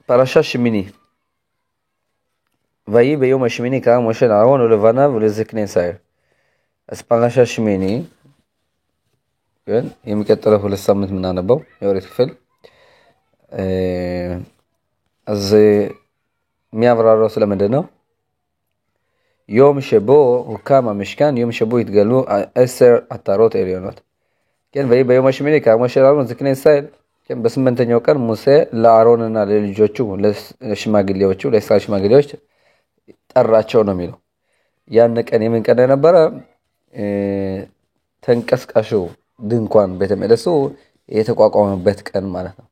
פרשה שמיני. ויהי ביום השמיני קרא משה לאהרון ולבניו ולזקני ישראל. אז פרשה שמיני, כן? የሚቀጥለው ሁለት ሳምንት ምናነበው የኦሪት ክፍል אז የሚያብራራው ስለምንድን ነው? יום שבו הוקם המשכן, יום שבו התגלו 10 עטרות עליונות. כן, ויהי ביום השמיני קרא משה לאהרון ולזקני ישראל. כן, በስምንተኛው ቀን ሙሴ ለአሮንና ለልጆቹ ለሽማግሌዎቹ ለእስራኤል ሽማግሌዎች ጠራቸው ነው የሚለው። ያን ቀን የምን ቀን ነበረ? ተንቀስቃሹ ድንኳን ቤተ መቅደሱ የተቋቋመበት ቀን ማለት ነው።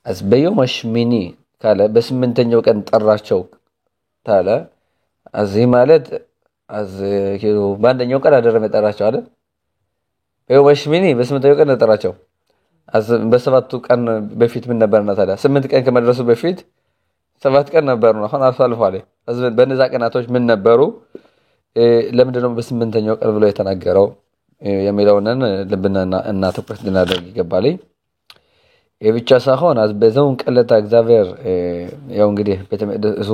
አስ በዮም አሽሚኒ ካለ በስምንተኛው ቀን ጠራቸው ታለ አዚህ ማለት በአንደኛው ቀን አደረመ ጠራቸው አይደል? በዮም አሽሚኒ በስምንተኛው ቀን ጠራቸው። አስ በሰባቱ ቀን በፊት ምን ነበርና ታዲያ 8 ቀን ከመድረሱ በፊት 7 ቀን ነበርና አሁን አልፏል። አስ በነዛ ቀናቶች ምን ነበሩ? ለምንድነው በስምንተኛው ቀን ብሎ የተናገረው የሚለውን ልብና እና ትኩረት ልናደርግ ይገባል። የብቻ ሳይሆን አዝበዘውን ቀለታ እግዚአብሔር ያው እንግዲህ ቤተ መቅደሱ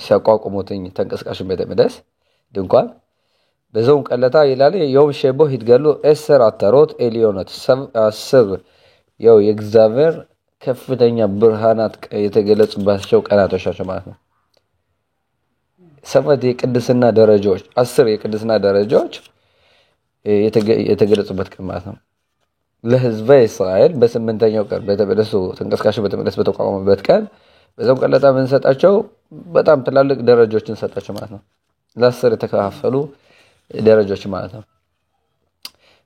ሲያቋቁሙትኝ ተንቀስቃሽ ቤተ መቅደስ ድንኳን በዘውን ቀለታ ይላል የውም ሸቦ ይትገሉ 10 አተሮት ኤሊዮናት 10 ያው የእግዚአብሔር ከፍተኛ ብርሃናት የተገለጹባቸው ቀናቶች ማለት ነው። 7 የቅድስና ደረጃዎች 10 የቅድስና ደረጃዎች የተገለጹበት ቀን ማለት ነው። ለሕዝበ እስራኤል በስምንተኛው ቀን በተመለሱ ተንቀስቃሽ በተመለስ በተቋቋመበት ቀን በዛው ቀለታ ምን ሰጣቸው? በጣም ትላልቅ ደረጃዎችን ሰጣቸው ማለት ነው። ለ10 የተከፋፈሉ ደረጃዎች ማለት ነው።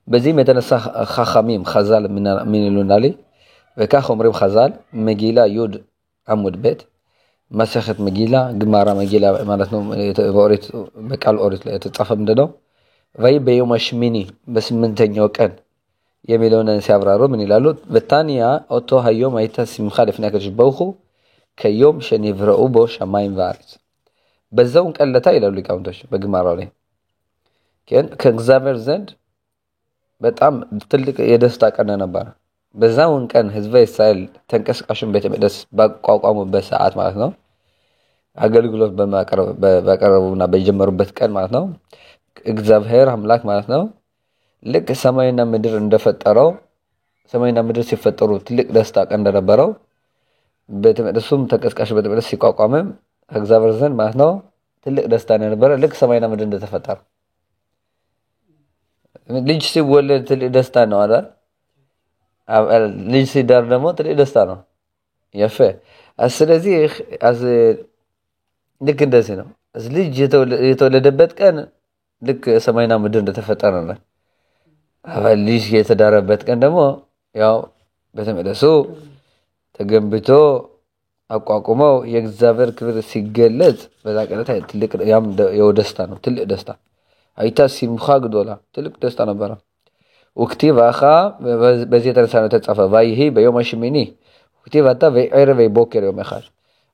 በዚህም የተነሳ ኻኻሚም ኸዛል ምን ይሉናል? ወካህ ኦምሪም ኸዛል መጊላ ዩድ አሙድ ቤት መስኸት መጊላ ግማራ መጊላ ማለት ነው። በኦሪት በቃል ኦሪት ላይ የተጻፈ ምንድነው? ወይ በዮም አሽሚኒ በስምንተኛው ቀን የሚለውን ሲያብራሩ ምን ይላሉ? በታንያ ኦቶ ሃዮም አይታ ሲምኻ ለፍናከ ጅበውኹ ከዮም ሸኒብረኡ ቦ ሸማይም ወአርጽ በዛው ቀለታ ይላሉ ሊቃውንቶች በግማራው ላይ ከእግዚአብሔር ዘንድ በጣም ትልቅ የደስታ ቀን ነበር። በዛው ቀን ሕዝበ እስራኤል ተንቀስቃሽን ቤተ መቅደስ ባቋቋሙበት ሰዓት ማለት ነው። አገልግሎት በማቀረቡና በጀመሩበት ቀን ማለት ነው። እግዚአብሔር አምላክ ማለት ነው ልክ ሰማይና ምድር እንደፈጠረው ሰማይና ምድር ሲፈጠሩ ትልቅ ደስታ ቀን እንደነበረው ቤተ መቅደሱም ተንቀስቃሽ ቤተ መቅደስ ሲቋቋም እግዚአብሔር ዘንድ ማለት ነው ትልቅ ደስታ ነበር። ልክ ሰማይና ምድር እንደተፈጠረ ልጅ ሲወለድ ትልቅ ደስታ ነው አይደል? ልጅ ሲዳር ደግሞ ትልቅ ደስታ ነው። ያፈ ስለዚህ ልክ እንደዚህ ነው። ልጅ የተወለደበት ቀን ልክ ሰማይና ምድር እንደተፈጠረ ነው። ልጅ የተዳረበት ቀን ደግሞ ያው ቤተ መቅደሱ ተገንብቶ አቋቁመው የእግዚአብሔር ክብር ሲገለጽ በዛ ቀለታ ትልቅ ያም የደስታ ነው። ትልቅ ደስታ አይታ ሲምኻ ግዶላ ትልቅ ደስታ ነበር። ወክቲቭ አኻ በዚህ የተነሳ ነው ተጻፈ ወይሂ በዮም አሽሚኒ ወክቲቭ አታ ወይዕረ ወይቦከር ዮም አኻር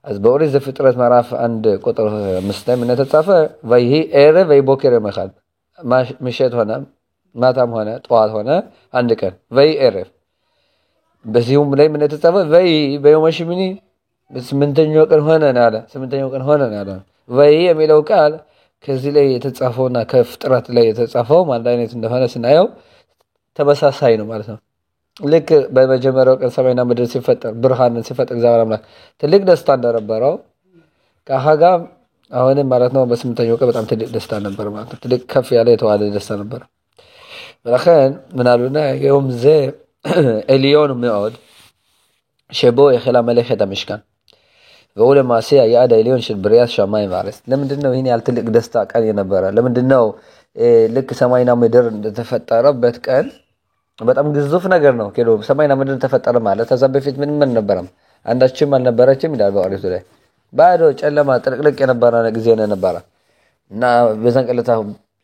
አዝ በኦሪት ዘፍጥረት ምዕራፍ 1 ቁጥር 5 ላይ ምን ተጻፈ? ወይሂ ዕረ ወይቦከር ዮም አኻር ምሽት ሆነ ማታም ሆነ ጠዋት ሆነ አንድ ቀን ወይዕረ በዚሁም ላይ ምን ተጻፈ? ወይ በዮም አሽሚኒ በስምንተኛው ቀን ሆነ አለ። ስምንተኛው ቀን ሆነ አለ። ወይ የሚለው ቃል ከዚህ ላይ የተጻፈውና ከፍጥረት ላይ የተጻፈው አንድ አይነት እንደሆነ ስናየው ተመሳሳይ ነው ማለት ነው። ልክ በመጀመሪያው ቀን ሰማይና ምድር ሲፈጠር ብርሃንን ሲፈጠር እግዚአብሔር አምላክ ትልቅ ደስታ እንደነበረው ከሀጋም አሁንም ማለት ነው በስምንተኛው ቀን በጣም ትልቅ ደስታ ነበር ማለት ነው። ትልቅ ከፍ ያለ የተዋለ ደስታ ነበር። ለከን ምናሉና የውም ዘ ኤሊዮን מאוד שבו החלה מלאכת המשכן והוא למעשה היעד העליון של בריאת שמיים וארץ. ለምንድነው ይሄን ያህል ትልቅ ደስታ ቀን የነበረ? ለምንድነው ልክ ሰማይና ምድር እንደተፈጠረበት ቀን በጣም ግዙፍ ነገር ነው። ከሎ ሰማይና ምድር ተፈጠረ ማለት ከዛ በፊት ምን ነበረም? አንዳችም አልነበረችም ይላል በኦሪት ላይ። ባዶ ጨለማ ጥልቅልቅ የነበረ ጊዜ ነበር እና በዛን ቀለታ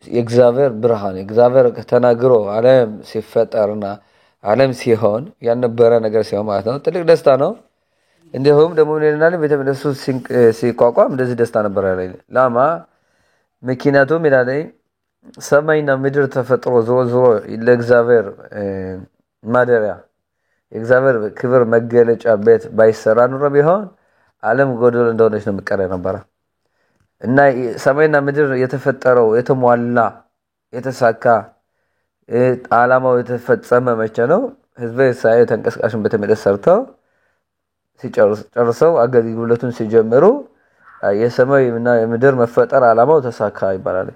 የእግዚአብሔር ብርሃን እግዚአብሔር ተናግሮ ዓለም ሲፈጠርና ዓለም ሲሆን ያነበረ ነገር ሲሆን ማለት ነው ትልቅ ደስታ ነው። እንደውም ደግሞ ለናል ቤተ መቅደሱ ሲቋቋም እንደዚህ ደስታ ነበር ያለው ላማ ምክንያቱም ይላል ሰማይና ምድር ተፈጥሮ ዞሮ ለእግዚአብሔር ማደሪያ የእግዚአብሔር ክብር መገለጫ ቤት ባይሰራ ኑሮ ቢሆን ዓለም ጎደሎ እንደሆነች ነው የምትቀር ነበር እና ሰማይና ምድር የተፈጠረው የተሟላ የተሳካ ዓላማው የተፈጸመ መቼ ነው ህዝበ እስራኤል ተንቀሳቃሽን በተመለስ ሰርተው ሲጨርሰው አገልግሎቱን ሲጀምሩ የሰማይና የምድር መፈጠር ዓላማው ተሳካ ይባላል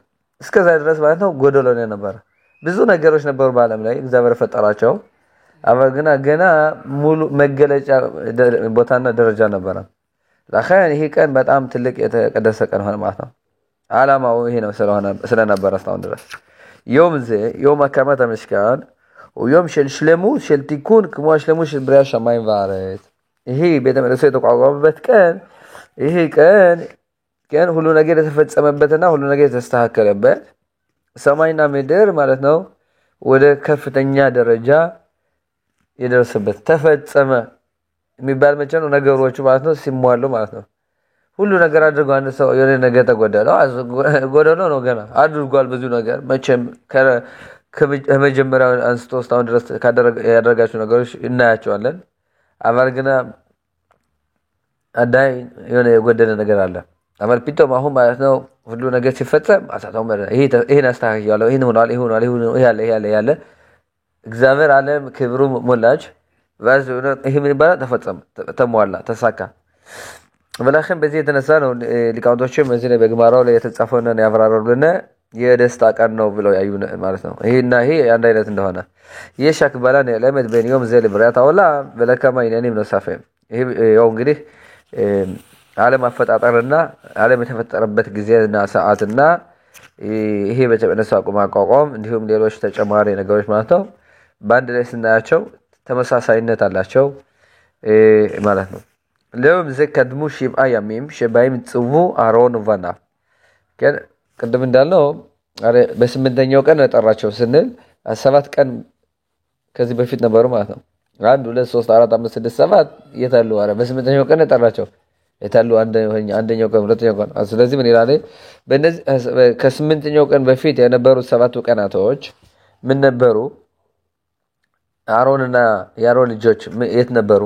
እስከዛ ድረስ ማለት ነው ጎደሎ ነው ነበር ብዙ ነገሮች ነበሩ በዓለም ላይ እግዚአብሔር ፈጠራቸው አበግና ገና ሙሉ መገለጫ ቦታና ደረጃ ነበር ለካን ይሄ ቀን በጣም ትልቅ የተቀደሰ ቀን ሆነ ማለት ነው ዓላማው ይሄ ነው ስለነበረ እስካሁን ድረስ يوم הקמת המשכן הוא יום של שלמות של תיקון כמו השלמות של בריאת שמיים וארץ ይሄ ቤተ መቅደስ የተቋቋመበት ቀን ይሄ ቀን ሁሉ ነገር የተፈጸመበትና ሁሉ ነገር የተስተካከለበት ሰማይና ምድር ማለት ነው ወደ ከፍተኛ ደረጃ የደረሰበት ተፈጸመ የሚባል መቼ ነው ነገሮች ማለት ነው ሲሟሉ ማለት ነው ሁሉ ነገር አድርጎ አንድ ሰው የሆነ ነገር ተጎደለው ነው ገና አድርጓል ብዙ ነገር መቼም ከመጀመሪያው አንስቶ እስካሁን ድረስ ያደረጋቸው ነገሮች እናያቸዋለን አባርግና አዳይ የሆነ የጎደለ ነገር አለ አባል ፒቶም አሁን ማለት ነው ሁሉ ነገር ሲፈጸም አሳታው ማለት ይሄን አስተካክያለሁ ይሄን ሆኗል ያለ እግዚአብሔር ዓለም ክብሩ ሞላች ባዝ ይሄ ምን ይባላል ተፈጸመ ተሟላ ተሳካ ወላሂም በዚህ የተነሳ ነው ሊቃውንቶችም እዚህ ላይ በግማራው ላይ የተጻፈውን ያብራራሉና የደስታ ቀን ነው ብለው ያዩ ማለት ነው ይሄ አንድ አይነት እንደሆነ የሻክ ባላን ለመድ በኒዮም ዘል ብራታ ወላ በለከማ ይነንም ነው ሳፈም ይሄ ያው እንግዲህ ዓለም አፈጣጠርና ዓለም የተፈጠረበት ጊዜና ሰዓትና ይሄ በተነሳ አቋቋም እንዲሁም ሌሎች ተጨማሪ ነገሮች ማለት ነው ባንድ ላይ ስናያቸው ተመሳሳይነት አላቸው ማለት ነው ለውም ዘከድሙ ሽብአ ያሚም ሽባይም ጽቡ አሮን ወና ቅድም እንዳልነው በስምንተኛው ቀን ተጠራቸው ስንል 7 ቀን ከዚህ በፊት ነበሩ ማለት ነው 1 2 3 4 5 6 7 የታሉ በስምንተኛው ቀን ተጠራቸው የታሉ አንደኛው ቀን ሁለተኛው ቀን ስለዚህ ምን ይላል በእነዚህ ከስምንተኛው ቀን በፊት የነበሩት 7 ቀናቶች ምን ነበሩ አሮንና የአሮን ልጆች የት ነበሩ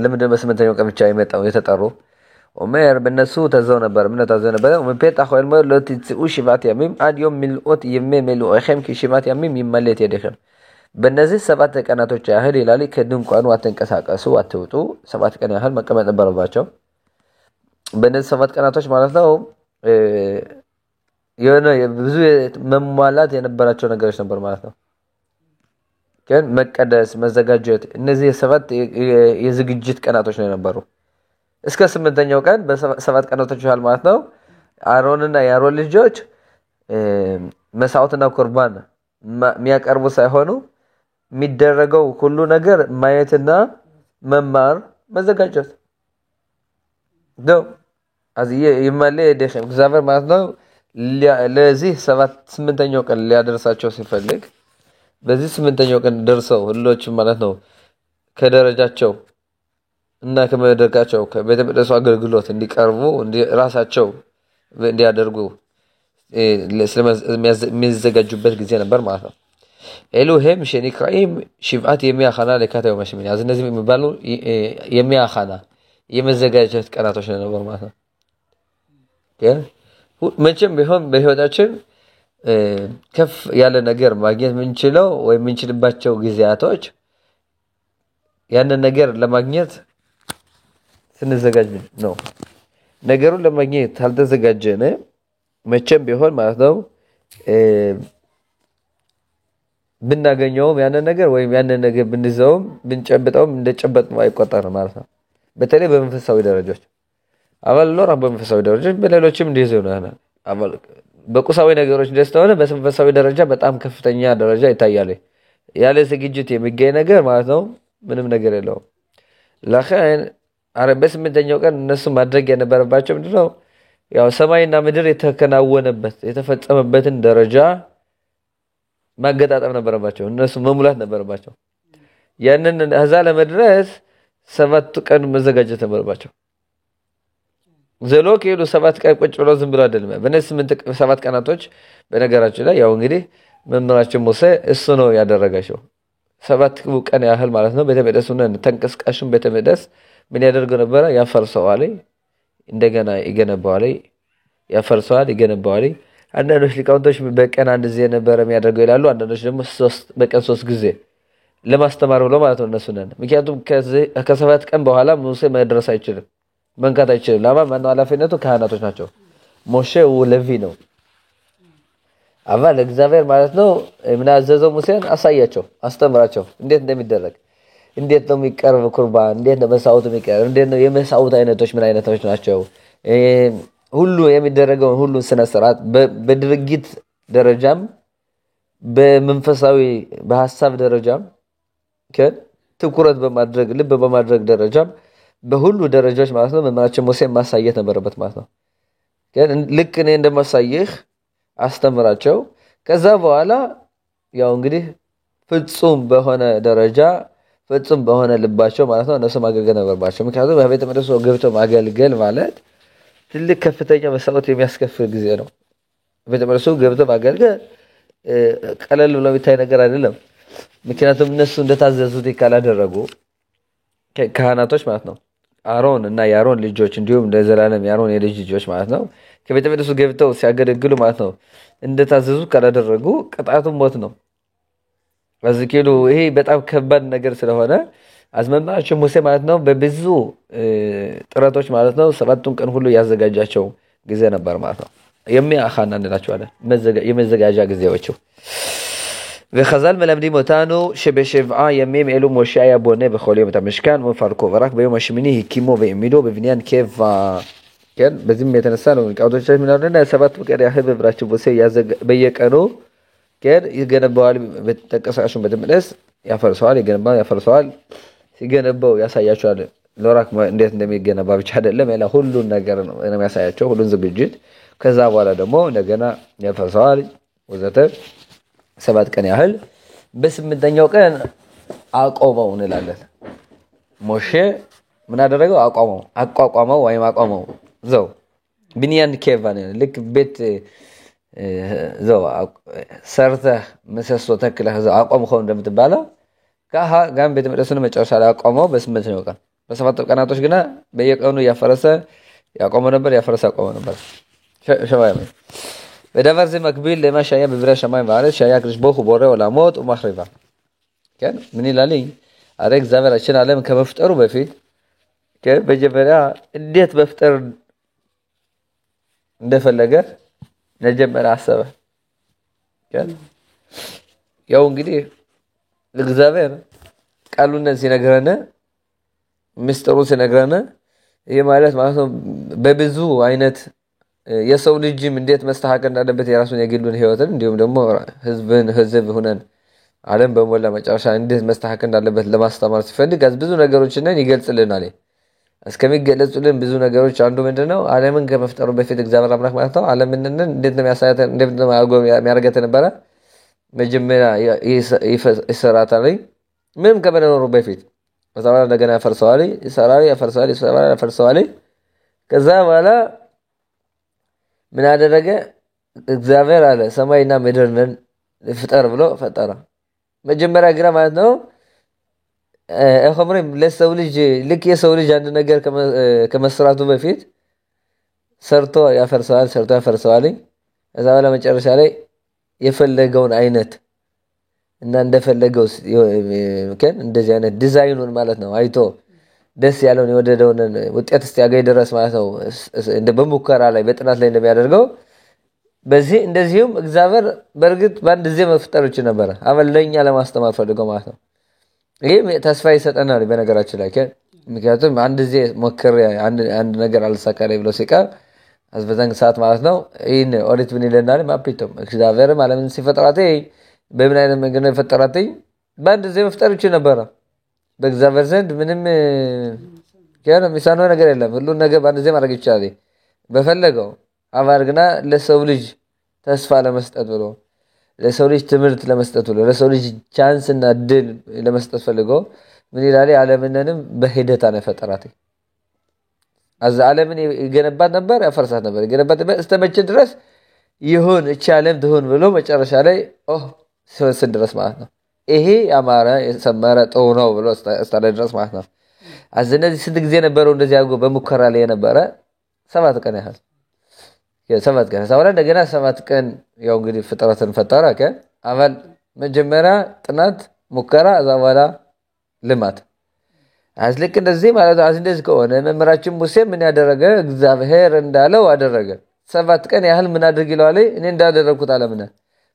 ለምንድነው በስምንተኛው ቀን ብቻ የመጣው የተጠሩ ኦሜር በእነሱ ተዘው ነበር ምን ተዘው ነበር ወንፔታ ሆል ማለት ለትጽኡ ሽባት ያሚም አድ ዮም ሚልኦት የመመሉ አኸም ከሽባት ያሚም ይመለት ይደኸም በእነዚህ 7 ቀናቶች ያህል ይላል ከድንኳኑ አትንቀሳቀሱ አትውጡ 7 ቀን ያህል መቀመጥ ነበረባቸው በእነዚህ 7 ቀናቶች ማለት ነው የሆነ ብዙ መሟላት የነበራቸው ነገሮች ነበር ማለት ነው كان مقدس መዘጋጀት እነዚህ 7 የዝግጅት ቀናቶች ነው የነበሩ እስከ 8ኛው ቀን በ7 ቀናቶች ይላል ማለት ነው አሮንና የአሮን ልጆች መስዋዕትና ቁርባን የሚያቀርቡ ሳይሆኑ የሚደረገው ሁሉ ነገር ማየትና መማር መዘጋጀት ነው አዚየ ይማለ ደኸም እግዚአብሔር ማለት ነው ለዚህ 8ኛው ቀን ሊያደርሳቸው ሲፈልግ በዚህ 8ኛው ቀን ደርሰው ሁሎችም ማለት ነው ከደረጃቸው እና ከመደረጋቸው ከቤተ መቅደሱ አገልግሎት እንዲቀርቡ ራሳቸው እንዲያደርጉ የሚዘጋጁበት ጊዜ ነበር ማለት ነው ኤሎሄም ሸኒክራይም ሽብዓት የሚያኻና ለካታው ማሽሚን ያዝ እነዚህ የሚባሉ የሚያኻና የመዘጋጀት ቀናቶች ነበር ማለት ነው መቼም ቢሆን በህይወታችን ከፍ ያለ ነገር ማግኘት ምንችለው ወይ ምንችልባቸው ጊዜያቶች ያንን ነገር ለማግኘት ስንዘጋጅ ነው ነገሩን ለማግኘት ካልተዘጋጀነ መቼም ቢሆን ማለት ነው ብናገኘውም ያንን ነገር ወይ ያንን ነገር ብንዘውም ብንጨብጠውም እንደጨበጥነው አይቆጠርም ማለት ነው በተለይ በመንፈሳዊ ደረጃዎች አባል ሎራ በመንፈሳዊ ደረጃዎች በሌሎችም እንደዚህ ነው አባል በቁሳዊ ነገሮች ደስተው ነው በመንፈሳዊ ደረጃ በጣም ከፍተኛ ደረጃ ይታያል ያለ ዝግጅት የሚገኝ ነገር ማለት ነው ምንም ነገር የለውም ለካን አረበስ ምንተኛው ቀን እነሱ ማድረግ የነበረባቸው ምንድነው ያው ሰማይና ምድር የተከናወነበት የተፈጸመበትን ደረጃ ማገጣጠም ነበረባቸው እነሱ መሙላት ነበረባቸው ያንን አዛ ለመድረስ 7 ቀን መዘጋጀት ነበረባቸው ዘሎክ ይሉ 7 ቀን ቁጭ ብለው ዝም ብለው አይደለም በእነዚህ 7 ቀናቶች በነገራችን ላይ ያው እንግዲህ መምራችን ሙሴ እሱ ነው ያደረጋቸው ሰባት ቀን ያህል ማለት ነው ቤተመቅደሱን ተንቀስቃሹን ቤተመቅደስ ምን ያደርግ ነበር ያፈርሰዋል እንደገና ይገነባዋል ያፈርሰዋል ይገነባዋል አንዳንዶች ሊቃውንቶች በቀን አንድ ጊዜ ነበር የሚያደርገው ይላሉ አንዳንዶች ደግሞ በቀን 3 ጊዜ ለማስተማር ብለው ማለት ነው እነሱ ነን ምክንያቱም ከሰባት ቀን በኋላ ሙሴ መድረስ አይችልም መንካት አይችልም ለማ ማን ኃላፊነቱ ካህናቶች ናቸው ሞሼ ወለቪ ነው አባል እግዚአብሔር ማለት ነው ምን አዘዘው ሙሴን አሳያቸው አስተምራቸው እንዴት እንደሚደረግ እንዴት ነው የሚቀርብ ቁርባን እንዴት ነው መስዋዕት የሚቀርብ እንዴት ነው የመስዋዕት አይነቶች ምን አይነቶች ናቸው ሁሉ የሚደረገው ሁሉ ስነ ስርዓት በድርጊት ደረጃም በመንፈሳዊ በሐሳብ ደረጃም ትኩረት በማድረግ ልብ በማድረግ ደረጃም በሁሉ ደረጃዎች ማለት ነው መማራችን ሙሴ ማሳየት ነበረበት ማለት ነው ልክ እኔ እንደማሳየህ አስተምራቸው ከዛ በኋላ ያው እንግዲህ ፍጹም በሆነ ደረጃ ፍጹም በሆነ ልባቸው ማለት ነው እነሱ ማገልገል ነበርባቸው ምክንያቱም በቤተ መቅደስ ገብቶ ማገልገል ማለት ትልቅ ከፍተኛ መስዋዕት የሚያስከፍል ጊዜ ነው ቤተ መቅደስ ገብቶ ማገልገል ቀለል ብሎ የሚታይ ነገር አይደለም ምክንያቱም እነሱ እንደታዘዙት ካላደረጉ ካህናቶች ማለት ነው አሮን እና ያሮን ልጆች እንዲሁም ለዘላለም ያሮን የልጅ ልጆች ማለት ነው ከቤተ መቅደሱ ገብተው ሲያገለግሉ ማለት ነው እንደታዘዙት ካላደረጉ ቅጣቱ ሞት ነው አዝኪሉ ይሄ በጣም ከባድ ነገር ስለሆነ አዝመማቸው ሙሴ ማለት ነው በብዙ ጥረቶች ማለት ነው ሰባቱን ቀን ሁሉ ያዘጋጃቸው ጊዜ ነበር ማለት ነው የሚያኻና እንላቸዋለን የመዘጋጃ ጊዜዎቹ וחז"ל מלמדים אותנו שבשבעה ימים אלו משה היה בונה בכל יום את המשכן ומפרקו ורק ביום השמיני הקימו והעמידו בבניין קבע כן በዚህም የተነሳ ነው ቃውቶቻችን ምናልና ሰባት ቀን ያህል በብራቸው ሙሴ በየቀኑ ግን ይገነባዋል በተቀሳሹን በተመለስ ያፈርሰዋል ያፈርሰዋል ሲገነባው ያሳያቸዋል ለራክ እንዴት እንደሚገነባ ብቻ አይደለም ያለ ሁሉን ነገር ነው የሚያሳያቸው ሁሉን ዝግጅት ከዛ በኋላ ደግሞ እንደገና ያፈርሰዋል ወዘተ ሰባት ቀን ያህል በስምንተኛው ቀን አቆመው እንላለን ሞሼ ምን አደረገው አቋቋመው ወይም አቆመው ዘው ቢንያን ኬቫን ልክ ቤት ዘው ሰርተ መሰሶ ተክለህ ዘው አቆምከው እንደምትባለው ጋም ቤተ መቅደሱን መጨረሻ ላይ አቆመው በስምንተኛው ቀን በሰባት ቀናቶች ግና በየቀኑ ያፈረሰ ያቆመው ነበር ያፈረሰ አቆመው ነበር ሸባይ ודבר זה מקביל למה שהיה בברא שמיים וארץ שהיה הקדוש ברוך הוא בורא עולמות ומחריבה כן ምን ይላል አረ እግዚአብሔር አችን ዓለም ከመፍጠሩ በፊት በመጀመሪያ እንዴት መፍጠር እንደፈለገ መጀመሪያ አሰበ ያው እንግዲህ እግዚአብሔር ቃሉን ሲነግረን ምስጢሩ ሲነግረን ይሄ ማለት ነው በብዙ አይነት የሰው ልጅም እንዴት መስተሐቀር እንዳለበት የራሱን የግሉን ህይወትን እንዲሁም ደግሞ ህዝብ ሆነን ዓለም በመላ መጨረሻ እንዴት መስተሐቀር እንዳለበት ለማስተማር ሲፈልግ ብዙ ነገሮችን ይገልጽልናል እስከሚገለጹልን ብዙ ነገሮች አንዱ ምንድነው ዓለምን ከመፍጠሩ በፊት እግዚአብሔር አምላክ ማለት ነው ዓለምን እንዴት ነው ያሳያተ እንዴት ነው የሚያርገተ ነበር መጀመሪያ ይሰራታል ምንም ከመኖሩ በፊት በዛው እንደገና ያፈርሰዋል ያፈርሰዋል ከዛ በኋላ ምን አደረገ እግዚአብሔር አለ ሰማይና ምድርን ፍጠር ብሎ ፈጠረ መጀመሪያ ግራ ማለት ነው እኸምረም ለሰው ልጅ ልክ የሰው ልጅ አንድ ነገር ከመስራቱ በፊት ሰርቶ ያፈርሰዋል እዛ በኋላ መጨረሻ ላይ የፈለገውን አይነት እና እንደፈለገው እንደዚህ አይነት ዲዛይኑን ማለት ነው አይቶ ደስ ያለውን የወደደውን ውጤት እስቲያገኝ ድረስ ማለት ነው እንደ በሙከራ ላይ በጥናት ላይ እንደሚያደርገው በዚህ እንደዚህም እግዚአብሔር በርግጥ ባንድ ጊዜ መፍጠር ይችላል ነበር አበለኛ ለማስተማር ፈልገው ማለት ነው ይሄ ተስፋ ይሰጠናል በነገራችን ላይ ምክንያቱም አንድ ጊዜ ሞከረ አንድ ነገር አልሳካለኝ ብሎ ሲቀር አስበዛን ሰዓት ማለት ነው ይሄን ኦዲት ምን ይለናል ማፒቶም እግዚአብሔር ዓለምን ሲፈጥራት በምን አይነት መንገድ ነው የፈጠራት ባንድ ጊዜ መፍጠር ይችላል ነበር በእግዚአብሔር ዘንድ ምንም የሚሳነው ነገር የለም ሁሉ ነገር ባንድ ጊዜ ማድረግ ይችላል በፈለገው አባርግና ለሰው ልጅ ተስፋ ለመስጠት ብሎ ለሰው ልጅ ትምህርት ለመስጠት ብሎ ለሰው ልጅ ቻንስ እና ድል ለመስጠት ፈልገው ምን ይላል ዓለምንንም በሂደት አነፈጠራት አዛ ዓለምን ይገነባት ነበር ያፈርሳት ነበር ይገነባት እስከመቼ ድረስ ይሁን እቺ ዓለም ትሁን ብሎ መጨረሻ ላይ ሲወስን ድረስ ማለት ነው ይሄ ያማረ የሰመረ ጥሩ ነው ብሎ እስታለ ድረስ ማለት ነው እነዚህ ስንት ጊዜ ነበረው እንደዚህ አድርጎ በሙከራ ላይ የነበረ 7 ቀን ያህል 7 ቀን ሳውራ እንደገና 7 ቀን ያው እንግዲህ ፍጥረትን ፈጠረ አባል መጀመሪያ ጥናት ሙከራ እዛ በኋላ ልማት አዝልክ እንደዚህ ማለት እንደዚህ ከሆነ መምራችን ሙሴ ምን ያደረገ እግዚአብሔር እንዳለው አደረገ 7 ቀን ያህል ምን አድርግ ይላል እኔ እንዳደረኩት አለምነ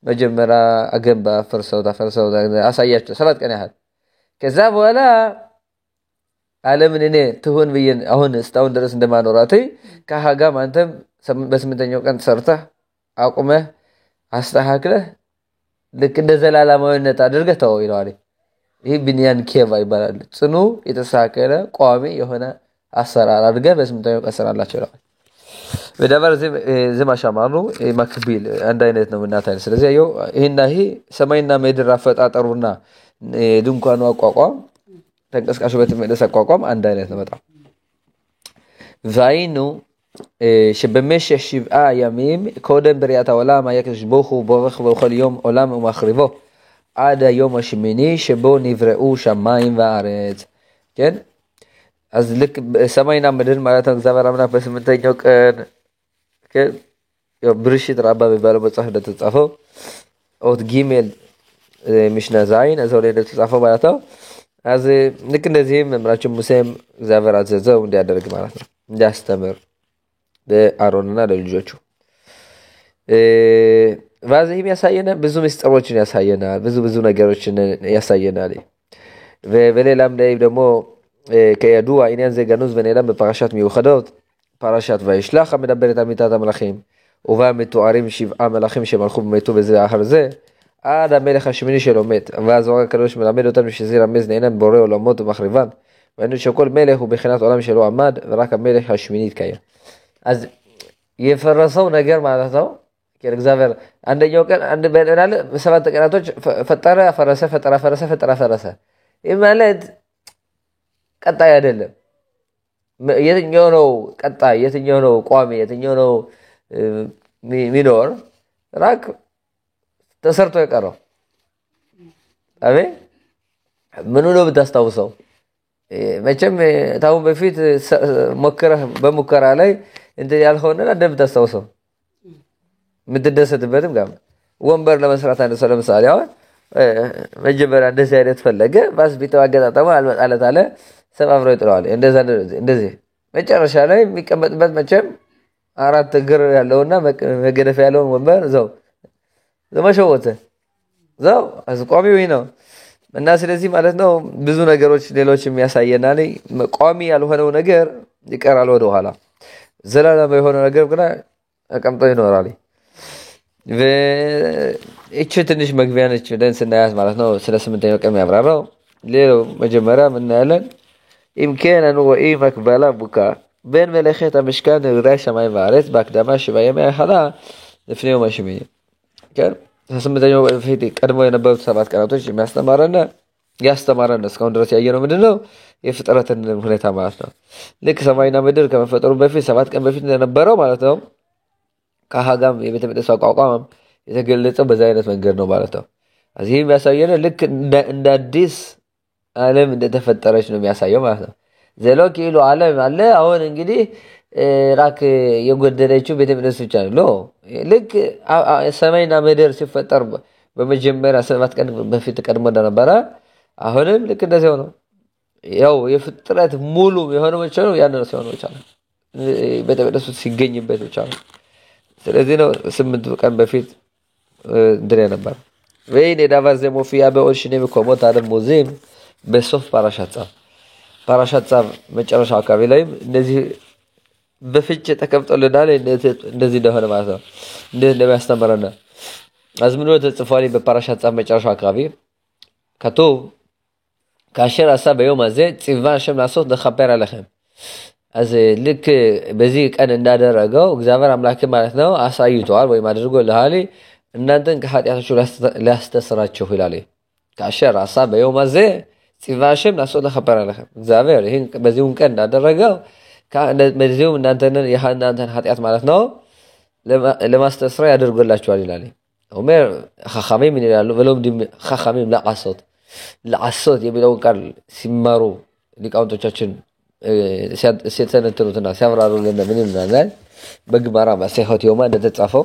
መጀመሪያ አገንባ ፈርሰው አሳያቸው 7 ቀን ያህል ከዛ በኋላ ዓለምን እኔ ትሆን ብዬን አሁን እስታውን ድረስ እንደማኖራቴ ከሃጋም አንተም በስምንተኛው ቀን ሰርተህ አቁመህ አስተካክለህ ልክ እንደ ዘላለማዊነት አድርገህ ተው ይላል ይሄ ብንያን ኬቫ ይባላል ጽኑ የተሳከለ ቋሚ የሆነ አሰራር አድርገህ በስምንተኛው ቀን ሰራላችሁ ይላል በደባር ዝም አሻማሩ ማክቢል አንድ አይነት ነው እናታን ስለዚህ ይሄና ይሄ ሰማይና ምድር አፈጣጠሩና ድንኳኑ አቋቋም ተንቀስቃሽ በተመለሰ አቋቋም አንድ አይነት ነው በጣም ቫይኑ שבמשך 7 ימים קודם בריאת העולם היה הקדוש ברוך הוא בורך בכל יום עולם ומחריבו עד היום השמיני שבו נבראו שמיים וארץ כן אז ልክ ሰማይና ምድር ማለት ነው እግዚአብሔር አምላክ በስምንተኛው ቀን כן ብርሽት ረባ በባለው መጽሐፍ እንደተጻፈው ኦት ጊሜል ምሽና ዛይን አዘው ላይ እንደተጻፈው ማለት ነው አዝ ልክ እንደዚህ መምራችን ሙሴም እግዚአብሔር አዘዘው እንዲያደርግ ማለት ነው እንዲያስተምር በአሮንና ለልጆቹ ባዚህ የሚያሳየና ብዙ ምስጢሮችን ያሳየናል ብዙ ነገሮችን ያሳየናል በሌላም ላይ ደግሞ ከያዱአ עניין זה גנוז ונעלם בפרשת מיוחדות פרשת וישלח מדברת על מיתת המלאכים ובה מתוארים 7 מלאכים שמלכו ומתו בזה אחר זה עד המלך השמיני שלו מת ואז הוא הקדוש מלמד אותנו שזה רמז נהנה בורא עולמות ומחריבן ואנו שכל מלך הוא בחינת עולם שלו עמד ורק המלך השמיני התקיים אז የፈረሰው ነገር ማለት ነው ከእግዚአብሔር አንደኛው ቀን አንድ በእናለ በሰባት ቀናቶች ፈጠረ ፈረሰ ይሄ ማለት ቀጣይ አይደለም የትኛው ነው ቀጣይ የትኛው ነው ቋሚ የትኛው ነው ሚኖር ራክ ተሰርቶ የቀረው አቤ ምኑ ነው ብታስታውሰው መቼም ታው በፊት በሙከራ ላይ እንት ያልሆነ አደብ ተስተውሰው ምትደሰትበትም ጋር ወንበር ለመስራት አንደ ሰው ለምሳሌ አሁን መጀመሪያ እንደዚህ አይነት ፈለገ ባስ ቢተው አገጣጣሙ አልመጣለት አለ ሰባብሮ ይጥራል እንደዚህ መጨረሻ ላይ የሚቀመጥበት መቼም 4 እግር ያለውና መገደፍ ያለው ወንበር ዘመሸወተ አስቋሚው ነው እና ስለዚህ ማለት ነው ብዙ ነገሮች ሌሎች የሚያሳየናል ቋሚ ያልሆነው ነገር ይቀራል ወደ ኋላ ዘላለም የሆነ ነገር ግን አቀምጦ ይኖራል እቺ ትንሽ መግቢያ ነች ደንስናያስ ማለት ነው ስለ ስምንተኛው ቀን ያብራራው ሌላው መጀመሪያ ምን ያለን ኢምካን አን ወኢ መክበላ ቡካ בין מלאכת המשכן לראש שמיים וארץ בהקדמה 7 ימי החלה לפני יום השמיני כן ስምንተኛው በፊት ቀድሞ የነበሩት 7 ቀናቶች ያስተማረን እስካሁን ድረስ ያየነው ምንድነው የፍጥረትን ሁኔታ ማለት ነው ልክ ሰማይና ምድር ከመፈጠሩ በፊት 7 ቀን በፊት እንደነበረው ማለት ነው ከሃጋም የቤተ መቅደስ አቋቋም የተገለጸው በዛ አይነት መንገድ ነው ማለት ነው እዚህ የሚያሳየን ልክ እንደ አዲስ ዓለም እንደተፈጠረች ነው የሚያሳየው ማለት ነው ዘሎክ ይሉ ዓለም አለ አሁን እንግዲህ ራክ የጎደለችው ቤተ መቅደስ ብቻ ነው ልክ ሰማይና ምድር ሲፈጠር በመጀመሪያ 7 ቀን በፊት ቀድሞ እንደነበረ አሁንም ልክ እንደዚህ ነው ያው የፍጥረት ሙሉ የሆነ መቻለው ያንን ነው ይቻላል ቤተ መቅደስ ሲገኝበት ይቻላል ስለዚህ ነው 8 ቀን በፊት ድሬ ነበር ወይኔ ዳቫር ዘሞፊያ በኦሽኔ በኮሞት አለም ሙዚም በሶፍ ፓራሻት መጨረሻ አካባቢ ላይ እንደዚህ በፍጭ ተቀምጦልናል እንደዚህ እንደሆነ ማለት ነው እንደሚያስተምረና አዝምኖ ተጽፏል በፓራሻት መጨረሻ አካባቢ كتוב כאשר עשה ביום הזה ציווה השם לעשות לכפר עליכם אז ልክ በዚህ ቀን እንዳደረገው እግዚአብሔር አምላክ ማለት ነው አሳይቷል ወይ አድርጎልሃል እናንተን ከኃጢአታችሁ ሊያስተስራችሁ ይላል כאשר עשה ביום הזה ציווה השם לעשות לכפר עליכם እግዚአብሔር ይሄን በዚሁን ቀን እንዳደረገው በዚሁም እናንተን ኃጢአት ማለት ነው ለማስተስራ ያደርግላችኋል ይላል אומר חכמים ይላሉ ולומדים חכמים לעשות የሚለውን ቃል ሲማሩ ሊቃውንቶቻችን ሲተነትኑትና ሲያብራሩልን ምን ይላል በግማራ ማሰይሆት ዮማ እንደተጻፈው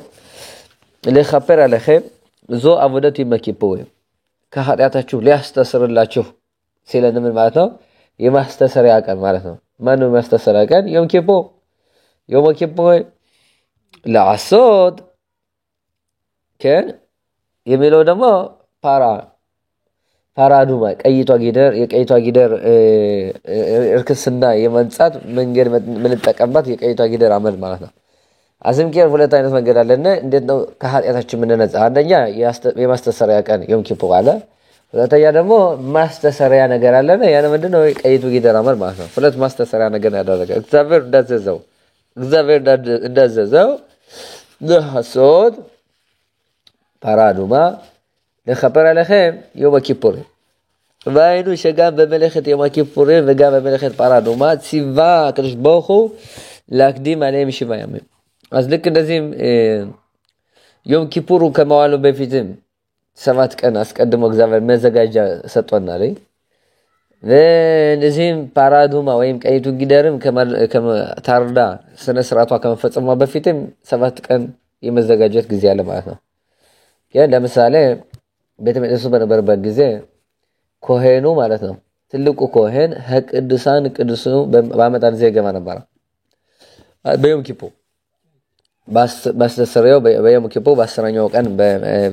ለኸፐር አለኸም ዞ አወደት ይመኪፖ ከኃጢአታችሁ ሊያስተሰርላችሁ ሲለን ምን ማለት ነው የማስተሰሪያ ቀን ማለት ነው ማን ነው የማስተሰሪያ ቀን ዮም ኪፖ ለዓሶት ከን የሚለው ደግሞ ፓራዱማ ቀይቷ ጊደር የቀይቷ ጊደር እርክስና የመንጻት መንገድ ምን ተጠቀምባት የቀይቷ ጊደር አመል ማለት ነው አዝምኪር ሁለት አይነት መንገድ አለና እንዴት ነው ከኃጢአታችን ምን ነጻ አንደኛ የማስተሰሪያ ቀን ዮም ኪፖ አለ ሁለተኛ ደግሞ ማስተሰሪያ ነገር አለና ያን ምንድነው ቀይቱ ጊደር አመል ማለት ነው ሁለት ማስተሰሪያ ነገር ያደረገ እግዚአብሔር እንዳዘዘው ለሐሶት ፓራዱማ ለኸፐር አለኸም ዮም ኪፖር ባይኑ ሸጋም በመለኸት ዮም ኪፖር ወጋም በመለኸት ፓራዱማ ሲቫ ቅዱስ ቦኹ ላክዲም አለይም ሽባያም አዝልክ እንደዚህም ዮም ኪፖሩ ከመዋሉ በፊትም 7 ቀን አስቀድሞ እግዚአብሔር መዘጋጃ ሰጥቶናል እንደዚህም ፓራዱማ ወይም ቀይቱ ጊደርም ከታርዳ ስነ ስርዓቷ ከመፈጸሟ በፊትም 7 ቀን የመዘጋጀት ጊዜ አለ ማለት ነው ለምሳሌ ቤተ መቅደሱ በነበረበት ጊዜ ኮሄኑ ማለት ነው ትልቁ ኮሄን ቅዱሳን ቅዱሱ በአመጣን ዘገማ ነበር በዮም ኪፖ ባስተሰረው በዮም ኪፖ በ10ኛው ቀን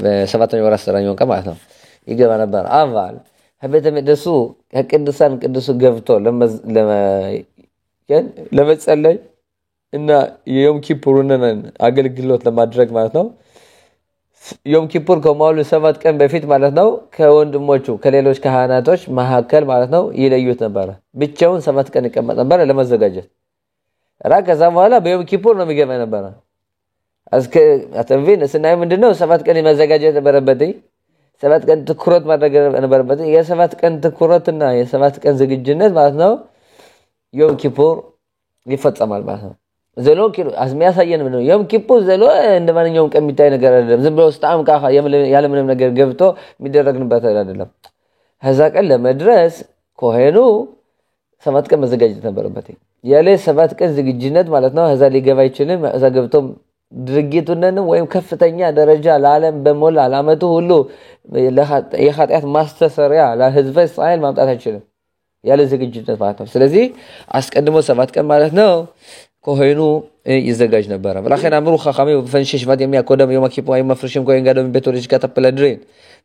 በ7ኛው ወር 10ኛው ቀን ማለት ነው ይገባ ነበር አቫል ቤተ መቅደሱ ቅዱሳን ቅዱሱ ገብቶ ለመጸለይ እና የዮም ኪፖሩን አገልግሎት ለማድረግ ማለት ነው ዮም ኪፖር ከመዋሉ 7 ቀን በፊት ማለት ነው ከወንድሞቹ ከሌሎች ካህናቶች መሐከል ማለት ነው ይለዩት ነበር ብቻውን 7 ቀን ይቀመጥ ነበር ለመዘጋጀት ከዛ በኋላ በዮም ኪፖር ነው የሚገባ ነበር እስከ አተንቪን ስናይ ምንድነው 7 ቀን የመዘጋጀት ነበረበት 7 ቀን ትኩረት ማድረግ ነበረበት የ7 ቀን ትኩረትና የ7 ቀን ዝግጅነት ማለት ነው ዮም ኪፖር ይፈጸማል ማለት ነው ዘሎ ኪሎ አስሚያሳየን ምን ነው ዮም ኪፖር ዘሎ እንደማንኛውም ቀን የሚታይ ነገር አይደለም ዝም ብሎ ስጣም ካፋ ያለ ምንም ነገር ገብቶ የሚደረግንበት አይደለም ከዛ ቀን ለመድረስ ኮሄኑ 7 ቀን መዘጋጀት ነበረበት ያለ 7 ቀን ዝግጅነት ማለት ነው ከዛ ሊገባ ይችላል ከዛ ገብቶም ድርጊቱንን ወይም ከፍተኛ ደረጃ ለዓለም በሞላ አላመቱ ሁሉ የኃጢአት ማስተሰሪያ ለህዝበ እስራኤል ማምጣት አይችልም ያለ ዝግጅነት ማለት ነው ስለዚህ አስቀድሞ 7 ቀን ማለት ነው ኮሄኑ ይዘጋጅ ነበር ወላኺን አምሩ ኻኻሚ በፈንሽ ሽባት የሚያቆደም ዮም ኪፖር የመፍርሽም ኮይን ጋደም ቤቶልጅ ከተፈለድሪን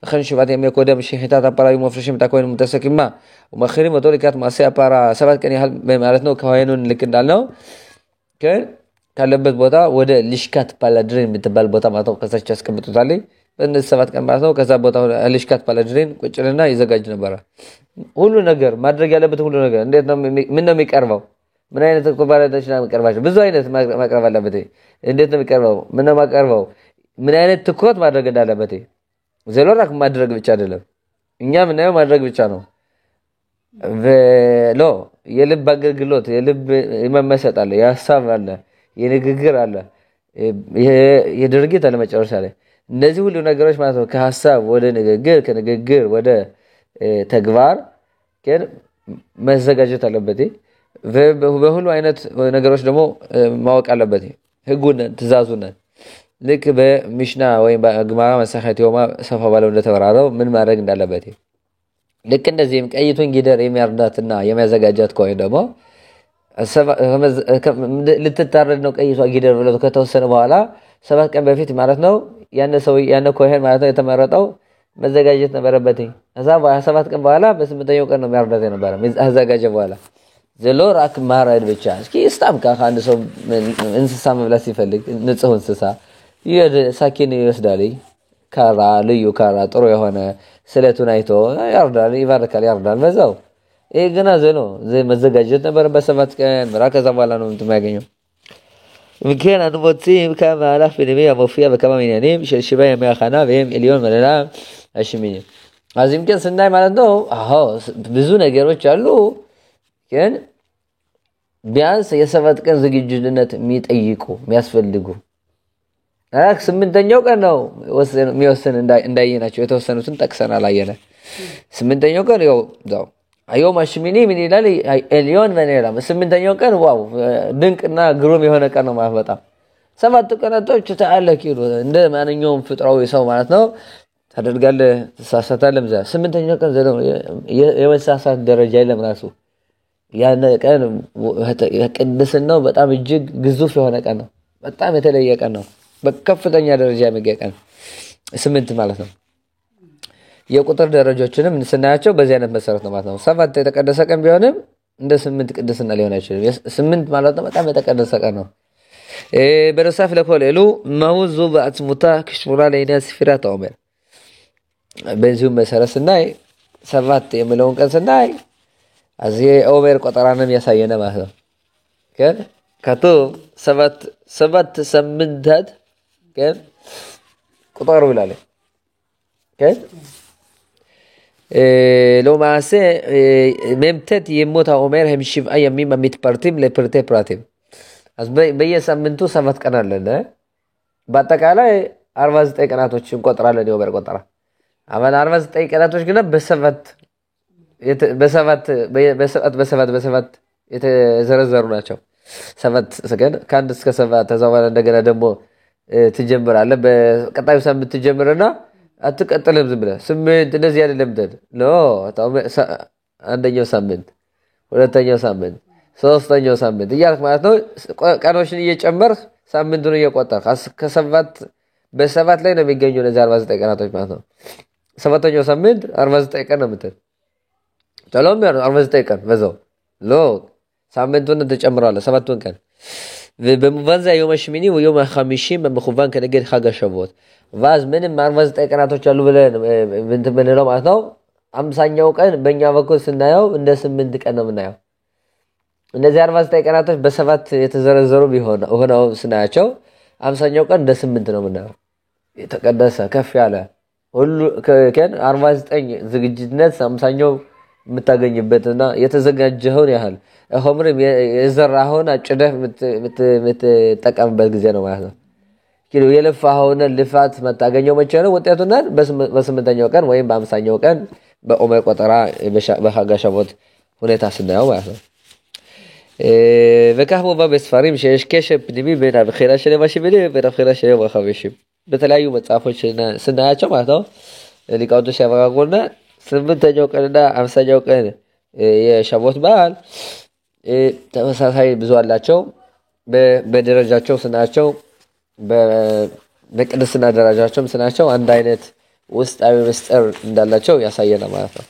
ፈንሽ ሽባት የሚያቆደም ሽሂታ ተጳራዩ መፍርሽም ታኮይን ሙተሰኪማ ወመኽሪ መቶሊካት ማሲያ ፓራ 7 ቀን ያህል ማለት ነው ኮሄኑን ልክ እንዳልነው ካለበት ቦታ ወደ ሊሽካት ፓላድሪን የምትባል ቦታ ማለት ነው ከዛች ያስቀምጡታል በእነዚህ 7 ቀን ማለት ነው ከዛ ቦታ ሊሽካት ፓላድሪን ቁጭልና ይዘጋጅ ነበር ሁሉ ነገር ማድረግ ያለበት ሁሉ ነገር እንዴት ነው ምን ነው የሚቀርበው ምን አይነት ቁርባኖች ነው የሚቀርባቸው ብዙ አይነት ማቅረብ አለበት እንዴት ነው የሚቀርበው ምን ነው ማቀርበው ምን አይነት ትኩረት ማድረግ እንዳለበት ዘሎራክ ማድረግ ብቻ አይደለም እኛ ምን ነው ማድረግ ብቻ ነው ሎ የልብ አገልግሎት የልብ መመሰጥ አለ ያሳብ አለ የንግግር አለ የድርጊት አለ መጨረሻ ላይ እነዚህ ሁሉ ነገሮች ማለት ነው ከሐሳብ ወደ ንግግር ከንግግር ወደ ተግባር መዘጋጀት አለበት በሁሉ አይነት ነገሮች ደግሞ ማወቅ አለበት ህጉን ትእዛዙን ልክ በሚሽና ወይ በግማራ መሳኸት ዮማ ሰፋ ባለው እንደተወራረው ምን ማድረግ እንዳለበት ልክ እንደዚህም ቀይቱን ጊደር የሚያርዳትና የሚያዘጋጃት ከሆነ ደግሞ ልትታረድ ነው ቀይቷ ጊደር ብለው ከተወሰነ በኋላ 7 ቀን በፊት ማለት ነው ያነ ኮሄን ማለት ነው የተመረጠው መዘጋጀት ነበረበት ከዛ 7 ቀን በኋላ በ8ኛው ቀን ነው የሚያርዳት የነበረ አዘጋጀ በኋላ ዘሎራክ ማራድ ብቻ እስኪ ስታም ካንድ ሰው እንስሳ መብላት ሲፈልግ ንጹህ እንስሳ ሳኪን ይወስዳል ካራ ልዩ ካራ ጥሩ የሆነ ስለቱን አይቶ ያርዳል ይባርካል ያርዳል በዛው ገና ዘሎ መዘጋጀት ነበር በ7 ቀን ከዛ በኋላ ነው የምትማገኘው ምክንያት አንሞቲም ከማላፍ በነቢያ መፍያ በከማ ሚኒያኔም ሽባ የሚያኻና ወይም ኤሊዮን መለላ አሽሚኒ አዚም ግን ስናይ ማለት ነው ብዙ ነገሮች አሉ ግን ቢያንስ የ7 ቀን ዝግጁነት የሚጠይቁ የሚያስፈልጉ ስምንተኛው ቀን ነው የሚወሰን እንዳየናቸው የተወሰኑትን ጠቅሰናል አየነ ስምንተኛው ቀን ያው አዮም አሽሚኒ ምን ይላል ኤሊዮን ወነላ ስምንተኛው ቀን ዋው ድንቅና ግሩም የሆነ ቀን ነው ማለት በጣም ሰባት ቀናቶች ተአለክ ይሉ እንደ ማንኛውም ፍጥራዊ ሰው ማለት ነው ታደርጋለህ ተሳሳታለህ ስምንተኛው ቀን ዘለው የመሳሳት ደረጃ የለም ራሱ ያን ቀን ቅድስናው በጣም እጅግ ግዙፍ የሆነ ቀን ነው በጣም የተለየ ቀን ነው በከፍተኛ ደረጃ የሚገኝ ቀን ስምንት ማለት ነው የቁጥር ደረጃዎችንም ስናያቸው በዚህ አይነት መሰረት ነው ማለት ነው ሰባት የተቀደሰ ቀን ቢሆንም እንደ ስምንት ቅድስና ሊሆን አይችልም ስምንት ማለት ነው በጣም የተቀደሰ ቀን ነው በረሳፍ ለኮሌሉ ማውዙ በአጽሙታ ክሽሙራ ለይና ስፊራት ኦሜር በዚሁ መሰረት ስናይ ሰባት የሚለውን ቀን ስናይ አዚህ ኦሜር ቆጠራንም ያሳየነ ማለት ነው ከቶ ሰባት ሳምንታት كان قطار ولاله كان لو معسى ممتد يموت عمر هم شيف أيام ميم متبرتم لبرتة براتم از بيا سامنتو سامت كنال لنا باتكاله أربعة كناتوش قطار لنا عمر قطار أما أربعة كناتوش كنا بسفات يتزرزرون أشوف سفات سكان كان دسك سفات تزاولا نجنا دمو تجمر على بقطعي سامت تجمرنا أتكلم زبلة سمنت نزيادة لمدد لا عندنا سامنت ولا تاني سامنت سوس تاني سامنت يارك ما أتنو كانوا شنو يجمر سامنت دونه يقطع كسفات بسفات لين بيجيني نزار واسطة كنا توش ما أتنو سفات تاني سامنت أربعة كنا متر تلام يار أربعة كنا بزو لا سامنت دونه تجمر على سفات دونه كان ובמובן זה היום השמיני הוא יום החמישים במכוון כנגד חג השבועות ואז ምንም 49 ቀናቶች አሉ ብለን ምንድነው ማለት ነው 50ኛው ቀን በእኛ በኩል ስናየው እንደ 8 ቀን ነው የምናየው እነዚህ 49 ቀናቶች በሰባት የተዘረዘሩ ቢሆን ሆነው ስናያቸው 50ኛው ቀን እንደ 8 ነው የምናየው የተቀደሰ ከፍ ያለ ሁሉ ከን 49 ዝግጅትነት 50ኛው የምታገኝበትና የተዘጋጀውን ያህል ሆምርም የዘራውን አጭደህ የምትጠቀምበት ጊዜ ነው ማለት ነው ኪሎ የለፋውን ልፋት መታገኘው መቼ ነው ውጤቱና በስምንተኛው ቀን ወይም በ50ኛው ቀን በኦሜር ቆጠራ በሐጋ ሸቦት ሁኔታ ስናየው ማለት ነው וכך מובא בספרים שיש קשר פנימי בין הבחירה של השמיני ובין הבחירה של יום החמישים በተለያዩ መጽሐፎች ስናያቸው ማለት ነው ሊቃውንቶች ያብራሩና ስምንተኛው ቀንና 50ኛው ቀን የሸቦት በዓል ተመሳሳይ ብዙ አላቸው በደረጃቸው ስናቸው በቅድስና ደረጃቸው ስናቸው አንድ አይነት ውስጣዊ ምስጢር እንዳላቸው ያሳየናል ማለት ነው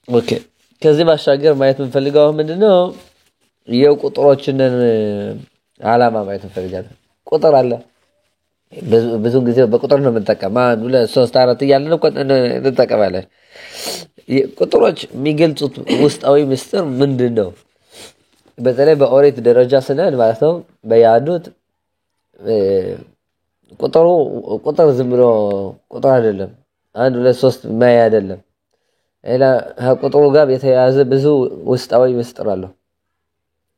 ኦኬ ከዚህ ባሻገር ማየት የምንፈልገው ምንድነው የቁጥሮችን ዓላማ ማየት እንፈልጋለን ቁጥር አለ ብዙ ጊዜ በቁጥር ነው የምንጠቀመው 1 2 3 4 እያልን ነው እንጠቀማለን ቁጥሮች የሚገልጹት ውስጣዊ ምስጢር ምንድነው በተለይ በኦሪት ደረጃ ስናል ማለት ነው በያዱት ቁጥር ዝም ብሎ ቁጥር አይደለም 1 2 3 ማያ አይደለም እላ ቁጥሩ ጋር የተያያዘ ብዙ ውስጣዊ ምስጢር አለው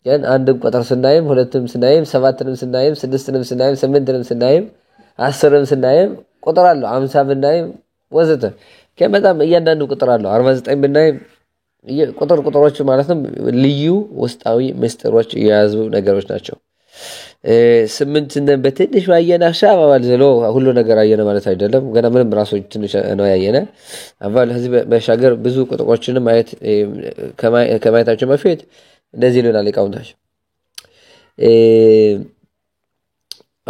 ግን አንድም ቁጥር ስናይም ሁለትም ስናይም ሰባትንም ስናይም ስድስትንም ስናይም ስምንትንም ስናይም 10ንም ስናይም ቁጥር አለው 50 ብናይም ወዘተ ከመጣም እያንዳንዱ ቁጥር አለው 49 ብናይም ቁጥሮች ማለት ነው ልዩ ውስጣዊ ምስጢሮች የያዙ ነገሮች ናቸው 8 እና በትንሽ ያየና ሻባባል ዘሎ ሁሉ ነገር ያየና ማለት አይደለም ገና ምንም ራሶች ትንሽ ነው ያየና አባል ህዝብ በሻገር ብዙ ቁጥሮችን ማየት ከማየታቸው በፊት እንደዚህ ነው ሊቃውንታቸው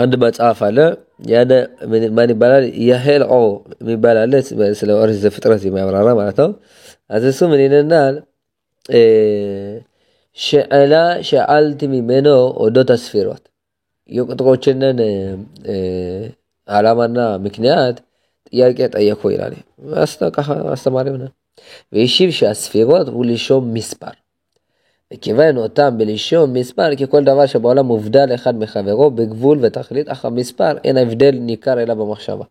አንድ መጽሐፍ አለ ያነ ማን ይባላል ያሄልኦ የሚባል ስለ ኦሪት ዘፍጥረት የሚያብራራ ማለት ነው አዘሱ ምን ይነናል ሸአልት ሚመኖ ኦዶት አስፊሮት የቁጥሮችን ዓላማና ምክንያት ጥያቄ ጠየቁ ይላል አስተማሪው ነው ወይሺብ ሻስፊሮት ሁልሾም ሚስባር كيفان אותם בלשום מספר כי כל דבר שבעולם מובדל אחד מחברו בגבול ותכלית אך המספר אין הבדל ניכר אלא במחשבה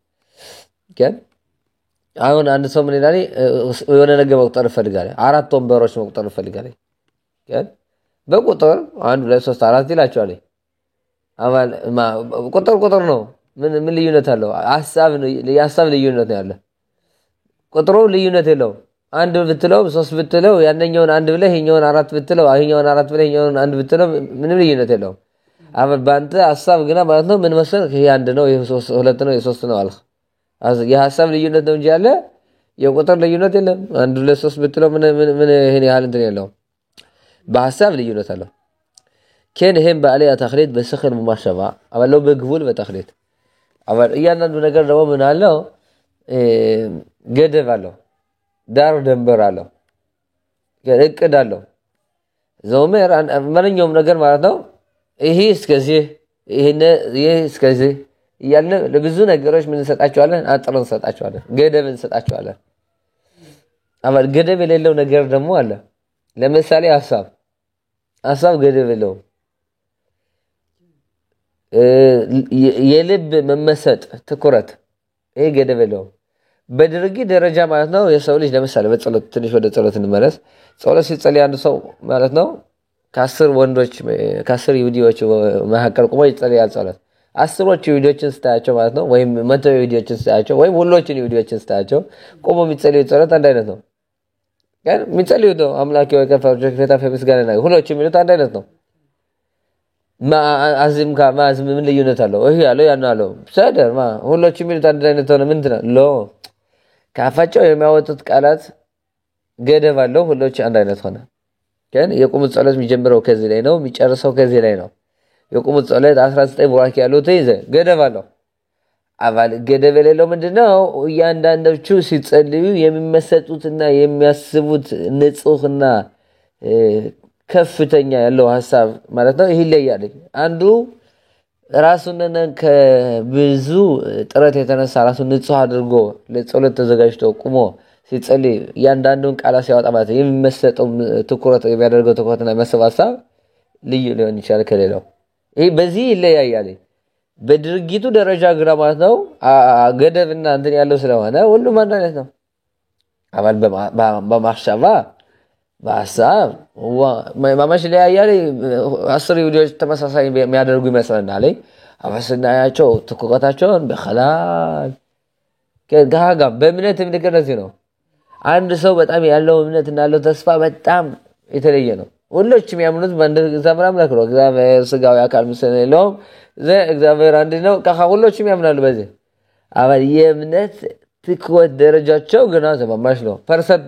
כן አሁን አንድ ሰው ምን ይላል የሆነ ነገር መቁጠር ፈልጋለህ 4 ወንበሮች መቁጠር ፈልጋለህ כן በቁጥር 1 2 3 4 ይላቸዋል አባል ቁጥር ነው ምን ልዩነት አለው ሐሳብ ልዩነት ነው ያለ ቁጥሩ ልዩነት የለው አንድ ብትለው 3 ብትለው ያንኛውን አንድ ብለህ ይሄኛውን 4 ብትለው ይሄኛውን 4 ብለህ ይሄኛውን አንድ ብትለው ምንም ልዩነት የለው አባል ባንተ ሐሳብ ግና ማለት ነው ምን መሰለህ ይሄ አንድ ነው ይሄ 2 ነው ይሄ 3 ነው አልክ የሐሳብ ልዩነት ነው እንጂ ያለ የቁጥር ልዩነት የለም 1 2 3 ብትለው ምን ይሄን ያህል እንትን የለው በሐሳብ ልዩነት አለው كان هم بعليه تخليد بسخن مماشبة أما لو بقبول بتخليد أما إيانا نقدر نقول من على جدف على دار دمبر على كذا على زومر عن من يوم نقدر مارتو إيه إسكازي إيه إسكازي يعني لبزون أقدرش من سات أشواله أترن سات أشواله جدف من سات أشواله أما جدف اللي لو نقدر دمو على لما سالي أصاب جدف له የልብ መመሰጥ ትኩረት ይሄ ገደብ የለውም በድርጊት ደረጃ ማለት ነው የሰው ልጅ ለምሳሌ በጸሎት ትንሽ ወደ ጸሎት እንመለስ ጸሎት ሲጸልይ አንድ ሰው ማለት ነው ከ10 ወንዶች ከ10 ይሁዲዎች መካከል ቆሞ ይጸልያል ጸሎት 10ዎቹ ይሁዲዎችን ስታያቸው ማለት ነው ወይም 100 ይሁዲዎችን ስታያቸው ወይም ሁሎችን ይሁዲዎችን ስታያቸው ቆሞ የሚጸልዩ ጸሎት አንድ አይነት ነው ግን የሚጸልዩት አምላኬ ወይ ከፈርጆ ከታፈ ምስጋና ነው ሁሎችም የሚሉት አንድ አይነት ነው ማአዝም ከማዝም ምን ልዩነት አለው ይሄ ያለው ያን አለው ሰደር ሁሎችም የሚሉት አንድ አይነት ሆነ ምንድነው ሎ ካፋቸው የሚያወጡት ቃላት ገደብ አለው ሁሎች አንድ አይነት ሆነ ግን የቁሙት ጸሎት የሚጀምረው ከዚህ ላይ ነው የሚጨርሰው ከዚህ ላይ ነው የቁሙት ጸሎት 19 ቡራኪ ያለው ተይዘ ገደብ አለው አባል ገደብ የሌለው ምንድነው እያንዳንዶቹ ሲጸልዩ የሚመሰጡትና የሚያስቡት ንጹህና ከፍተኛ ያለው ሐሳብ ማለት ነው ይሄ ይለያል አንዱ ራሱን ከብዙ ጥረት የተነሳ ራሱን ንጹህ አድርጎ ለጸሎት ተዘጋጅቶ ቆሞ ሲጸልይ ያንዳንዱን ቃል ሲያወጣ ማለት የሚመሰጠው ትኩረት የሚያደርገው ትኩረትና መሰባሰብ ልዩ ሊሆን ይችላል ከሌላው ይሄ በዚህ ይለያያል በድርጊቱ ደረጃ ግራ ማለት ነው ገደብና እንትን ያለው ስለሆነ ሁሉም አንድ አይነት ነው አባል በማሻባ በሐሳብ ማማሽ ላይ ያለ 10 ቪዲዮዎች ተመሳሳይ የሚያደርጉ ይመስላል አባስናያቸው ተቆጣጣቸውን በخلال ከጋጋ በእምነት ምንከነዚህ ነው አንድ ሰው በጣም ያለው እምነት እና ያለው ተስፋ በጣም የተለየ ነው ሁሉም ያምኑት በእግዚአብሔር አምላክ ነው እግዚአብሔር ስጋው ያካል መስለለው እግዚአብሔር አንድ ነው ከሁሉም ያምናሉ በዚህ አባል የእምነት ትኩረት ደረጃቸው ገና ተማማሽ ነው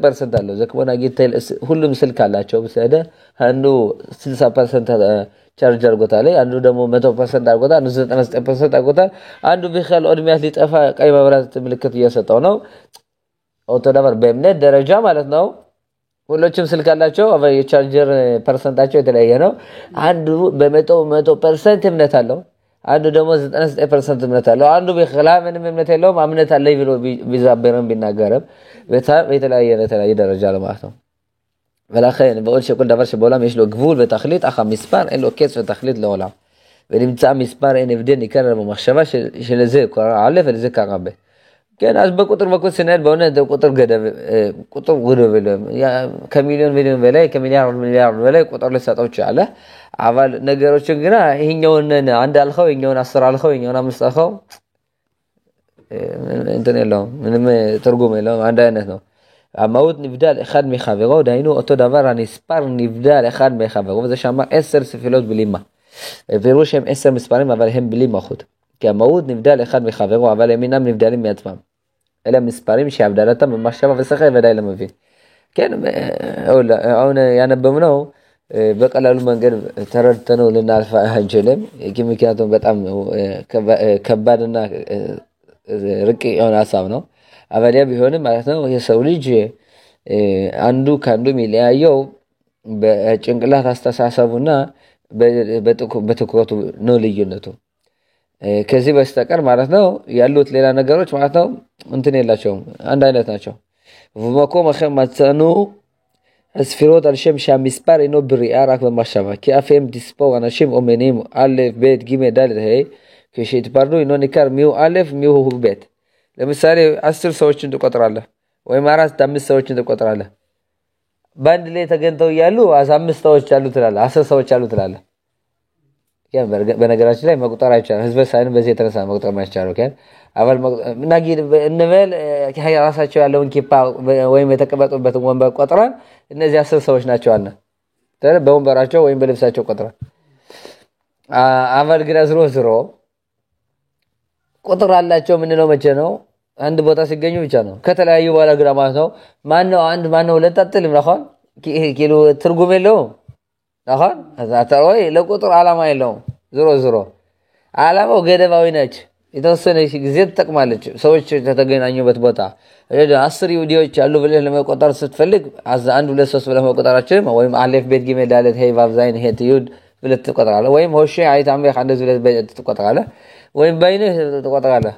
ፐርሰንት አለው ዘክሞና ጌታል ሁሉም ስልክ አላቸው በሰደ አንዱ 60% ቻርጅ አድርጎታል አንዱ ደግሞ 100% አድርጎታል አንዱ 99% አድርጎታል አንዱ ቢخل ኦድሚያት ሊጠፋ ቀይ መብራት ምልክት እየሰጠው ነው ኦቶዳበር በእምነት ደረጃ ማለት ነው ሁሉም ስልክ አላቸው አባ የቻርጀር ፐርሰንታቸው የተለያየ ነው አንዱ በ100% እምነት አለው አንዱ ደግሞ 99% እምነት አለው አንዱ በخلا ምንም እምነት የለውም እምነት አለኝ ብሎ ቢዛበረም ቢናገርም በተለያየ ደረጃ ለማለት ነው ולכן בעוד שכל דבר שבעולם יש לו גבול ותכלית אך המספר אין לו קץ ותכלית לעולם ונמצא מספר אין הבדל ניכר במחשבה שלזה קרה א' ולזה קרה ב' כן אז בקוטר סנהל בעונה זה קוטר גדול כמיליון בላይ כמיליארד በላይ ቁጥር ለሰጣው ይችላል አባል ነገሮች ግን ይሄኛውን አንድ አልኸው ይሄኛውን 10 አልኸው ይሄኛውን 5 አልኸው እንትን የለው ምንም ትርጉም የለው አንድ አይነት ነው አማውት ንብዳል אחד מחברו דהיינו אותו דבר הנספר נבדל אחד מחברו וזה שאמר 10 ספילות בלימה פירוש הם 10 מספרים אבל הם בלי מלכות כי המהות נבדל אחד מחברו אבל הם אינם נבדלים מעצמם אלה מספרים שהבדלתם במחשבה ושכל ודאי למבין כן አሁን ያነበብነው በቀላሉ መንገድ ተረድተነው ልናልፋ አንችልም ምክንያቱም በጣም ከባድና ርቂ የሆነ ሐሳብ ነው አባዲያ ቢሆንም ማለት ነው የሰው ልጅ አንዱ ካንዱ የሚለያየው በጭንቅላት አስተሳሰቡና በትኩረቱ ነው ልዩነቱ ከዚህ በስተቀር ማለት ነው ያሉት ሌላ ነገሮች ማለት ነው እንትን የላቸውም አንድ አይነት ናቸው ወመቆም አኸም ማጸኑ הספירות על שם שהמספר אינו בריאה רק במחשבה כי אף הם תספור אנשים אומנים א' ב' ג' ד' ה' כשהתפרדו אינו ניכר מיהו א' מיהו ב' ለምሳሌ 10 ሰዎችን ተቆጥራለህ ወይ 4 5 ሰዎችን ተቆጥራለህ ባንድ ላይ ተገንተው ያሉ 15 ሰዎች አሉ ትላለህ 10 ሰዎች አሉ ትላለህ በነገራችን ላይ መቁጠር አይቻልም ህዝበ ሳይን በዚህ የተነሳ መቁጠር ማይቻለው ከን አባል ናጊ እንበል ራሳቸው ያለውን ኪፓ ወይም የተቀመጡበትን ወንበር ቆጥረን እነዚህ 10 ሰዎች ናቸው አለ በወንበራቸው ወይም በልብሳቸው ቆጥረን አባል ግን ዝሮ ቁጥር አላቸው ምን ነው መቼ ነው አንድ ቦታ ሲገኙ ብቻ ነው ከተለያዩ በኋላ ግራ ማለት ነው ማነው አንድ ማነው ሁለት አጥልም ነው ኪሎ ትርጉም የለውም አሁን አታሮይ ለቁጥር ዓላማ የለውም ዝሮ ዓላማው ገደባዊ ነች የተወሰነ ጊዜ ተጠቅማለች ሰዎች ተገናኙበት ቦታ 10 ይሁዲዎች አሉ ብለህ ለመቆጠር ስትፈልግ 1 2 3 ብለህ መቆጠራችን ወይም አለፍ ቤት ጊሜ ዳለት ሄይ ባብዛይን ሄት ይሁድ ብለህ ትቆጥራለህ ወይም ሆሼ አይት አምበ አንደዝ ብለህ ትቆጥራለህ ወይም ባይነህ ትቆጥራለህ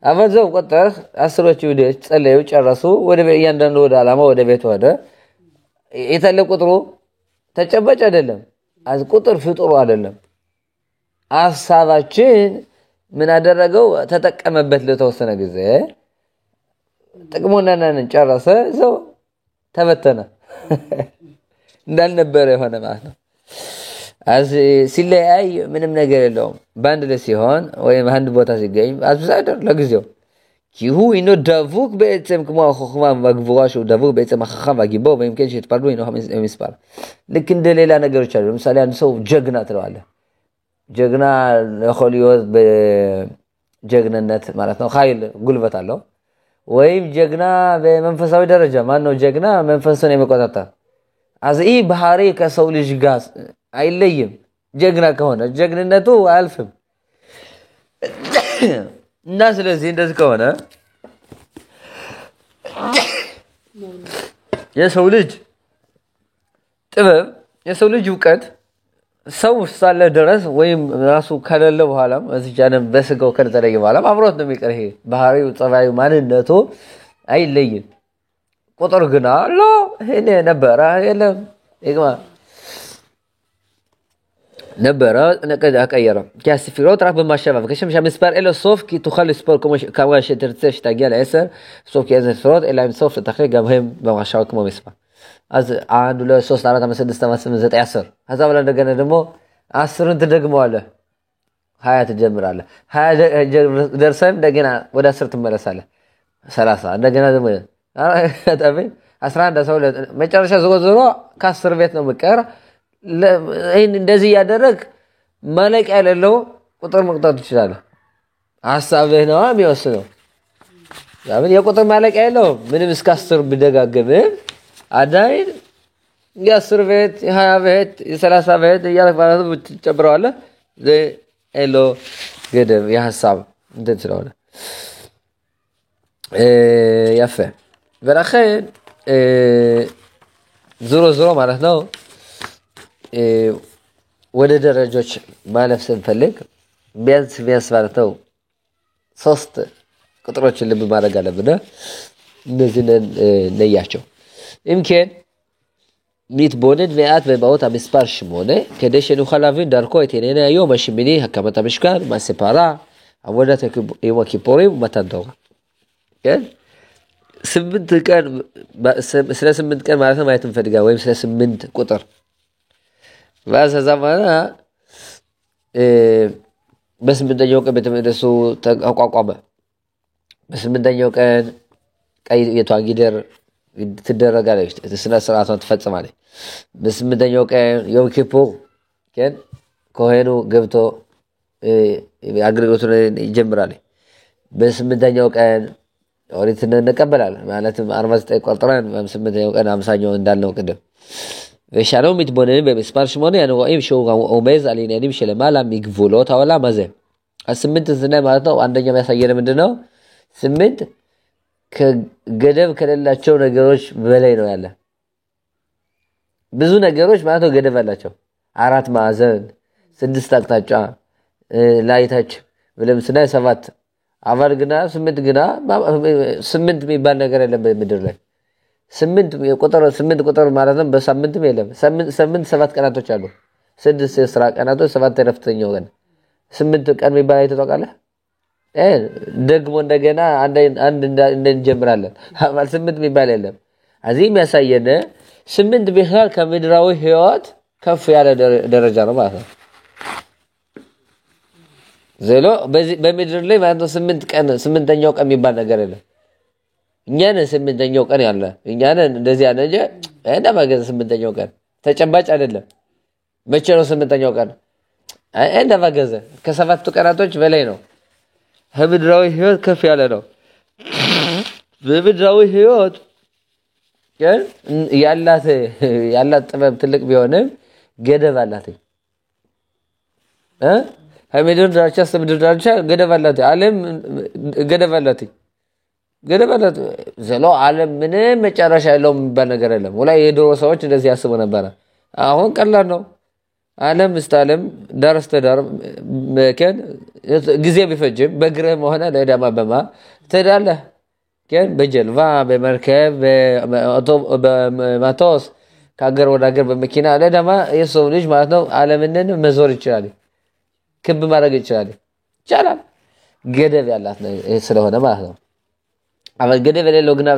አበዛው ቆጠር 10 ይሁዲዎች ጸለዩ ጨረሱ ወደ እያንዳንዱ ወደ ዓላማ ወደ ቤት ወደ የተለ ቁጥሩ ተጨባጭ አይደለም አዝ ቁጥር ፍጡሩ አይደለም ሐሳባችን ምን አደረገው ተጠቀመበት ለተወሰነ ጊዜ ጥቅሙናን ጨረሰ ዘው ተበተነ እንዳልነበረ የሆነ ማለት ነው አዝ ሲለያይ ምንም ነገር የለውም ባንድ ላይ ሲሆን ወይ አንድ ቦታ ሲገኝ አብዛኛው ለጊዜው ኪሁ ኢኖ ዳቡክ በእጽም כמו החוכמה והגבורה שהוא דבוק בעצם החכם והגיבור והם כן שהתפרדו אינו מספר ልክ እንደ ሌላ ነገሮች አሉ ለምሳሌ አንድ ሰው ጀግና ትለዋለህ ጀግና ለሆል ይወዝ በጀግንነት ማለት ነው ኃይል ጉልበት አለው ወይም ጀግና በመንፈሳዊ ደረጃ ማን ነው ጀግና መንፈስን የሚቆጣጠር አዚ ባህሪ ከሰው ልጅ ጋር አይለይም ጀግና ከሆነ ጀግንነቱ አልፍም እና ስለዚህ እንደዚህ ከሆነ የሰው ልጅ ጥበብ የሰው ልጅ ዕውቀት ሰው ሳለ ድረስ ወይም ራሱ ከሌለ በኋላ እዚህ ጃነም በስጋው ከተለየ በኋላ አብሮት ነው የሚቀር ይሄ ባህሪው ጸባዩ ማንነቱ አይለይም ቁጥር ግና አለ እኔ ነበር የለም ይግማ نبرة نقد أكيرا كاسفيروت راح بمشابه كشم شام سبار إلا صوف كي تخلي سبار كم ترتش تاجيل عسر صوف كي أزل فروت إلا من صوف التخريج جابهم بمشابه كم مسبار از عنده له صوص على تمام سدس تمام زت عسر هذا ولا دقنا دمو عسر انت دقمو على حياة الجمر على هذا درسهم دقنا ودا سرت مرسالة ثلاثة دقنا دمو تابين أسرع دسولة ما تعرفش زوجة كسر بيتنا مكار ይሄን እንደዚህ ያደረግ ማለቅ ያለለው ቁጥር መቅጣት ይችላል ሐሳብህ ነው የሚወስነው ያምን የቁጥር ማለቅ ያለው ምንም እስከ 10 ብደጋገም አዳይን የ10 ቤት 20 ቤት 30 ቤት ያለፋው ተጨብረዋል ዘ ገደብ የሐሳብ እንትን ስለሆነ ያፈ በራኸን ዞሮ ማለት ነው ወደ ደረጃዎች ማለፍ ስንፈልግ ቢያንስ ማለት ነው 3 ቁጥሮችን ልብ ማድረግ አለብን እነዚህ ነያቸው يمكن מתבונן מעט בבאות המספר 8 כדי שנוכל להבין דרכו את ענייני היום השמיני הקמת המשכן מעשה פרה עבודת יום הכיפורים ומתן תורה כן 8 ቀን ስለ 8 ቀን ማለት ነው ማየት እንፈልጋለን ወይም ስለ 8 ቁጥር በዛ ዘመና በስምንተኛው ቀን በተመደሱ ተቋቋመ በስምንተኛው ቀን ቀይ የተዋጊደር ትደረጋለች ስነ ስርዓቷን ትፈጽማለች በስምንተኛው ቀን ዮም ኪፑር ከን ኮሄኑ ገብቶ አገልግሎቱን ይጀምራል በስምንተኛው ቀን ኦሪትን እንቀበላለን ማለትም 49 ቆጥረን በስምንተኛው ቀን 50ኛው እንዳልነው ቅድም ושאנו מתבוננים במספר 8 אנו רואים שהוא עומד על עניינים שלמעלה מגבולות העולם הזה. הסמנט הזה ማለት ነው አንደኛ የሚያሳየን ምንድነው ስምንት ከገደብ ከሌላቸው ነገሮች በላይ ነው ያለ ብዙ ነገሮች ማለት ነው ገደብ አላቸው አራት ማዕዘን ስድስት አቅጣጫ ላይታች ብለም ስናይ ሰባት አባል ግና ስምንት ግና ስምንት የሚባል ነገር የለም በምድር ላይ ስምንት ቁጥር ማለት ነው በሳምንትም የለም ስምንት ሰባት ቀናቶች አሉ ስድስት የሥራ ቀናቶች ሰባት ረፍተኛው ቀን ስምንት ቀን የሚባል አይተጣቃለህ ደግሞ እንደገና አንድ እንጀምራለን ማለት ስምንት የሚባል የለም እዚህ የሚያሳየን ስምንት ቢኻል ከምድራዊ ህይወት ከፍ ያለ ደረጃ ነው ማለት ነው ዘሎ በምድር ላይ ማለት ነው ስምንተኛው ቀን የሚባል ነገር የለም እኛ ነን ስምንተኛው ቀን ያለ እኛ ነን እንደዚህ ያለ እንጂ እንደማገዝ ስምንተኛው ቀን ተጨባጭ አይደለም መቼ ነው ስምንተኛው ቀን እንደማገዝ ከሰባቱ ቀናቶች በላይ ነው በምድራዊ ህይወት ከፍ ያለ ነው በምድራዊ ህይወት ያላት ጥበብ ትልቅ ቢሆንም ገደብ አላት ከምድር ዳርቻ እስከ ምድር ዳርቻ ገደብ አላት ዓለም ገደብ አላት ዘሎ ዓለም ምንም መጨረሻ የለውም የሚባል ነገር የለም ወላ የድሮ ሰዎች እንደዚህ ያስቡ ነበር አሁን ቀላል ነው ዓለም እስታለም ዳርስ ተዳር መከን ጊዜ ቢፈጅም በእግርህ ሆነ ለዳማ በማ ትሄዳለህ كان بجلفا بمركب بمطوس كاغر ወደ ሀገር በመኪና ለደማ የሰው ልጅ ማለት ነው ዓለምን መዞር ይችላል ክብ ማድረግ ይችላል ገደብ ያላት ነው ስለሆነ ማለት ነው አሁን ገደብ የሌለው ግን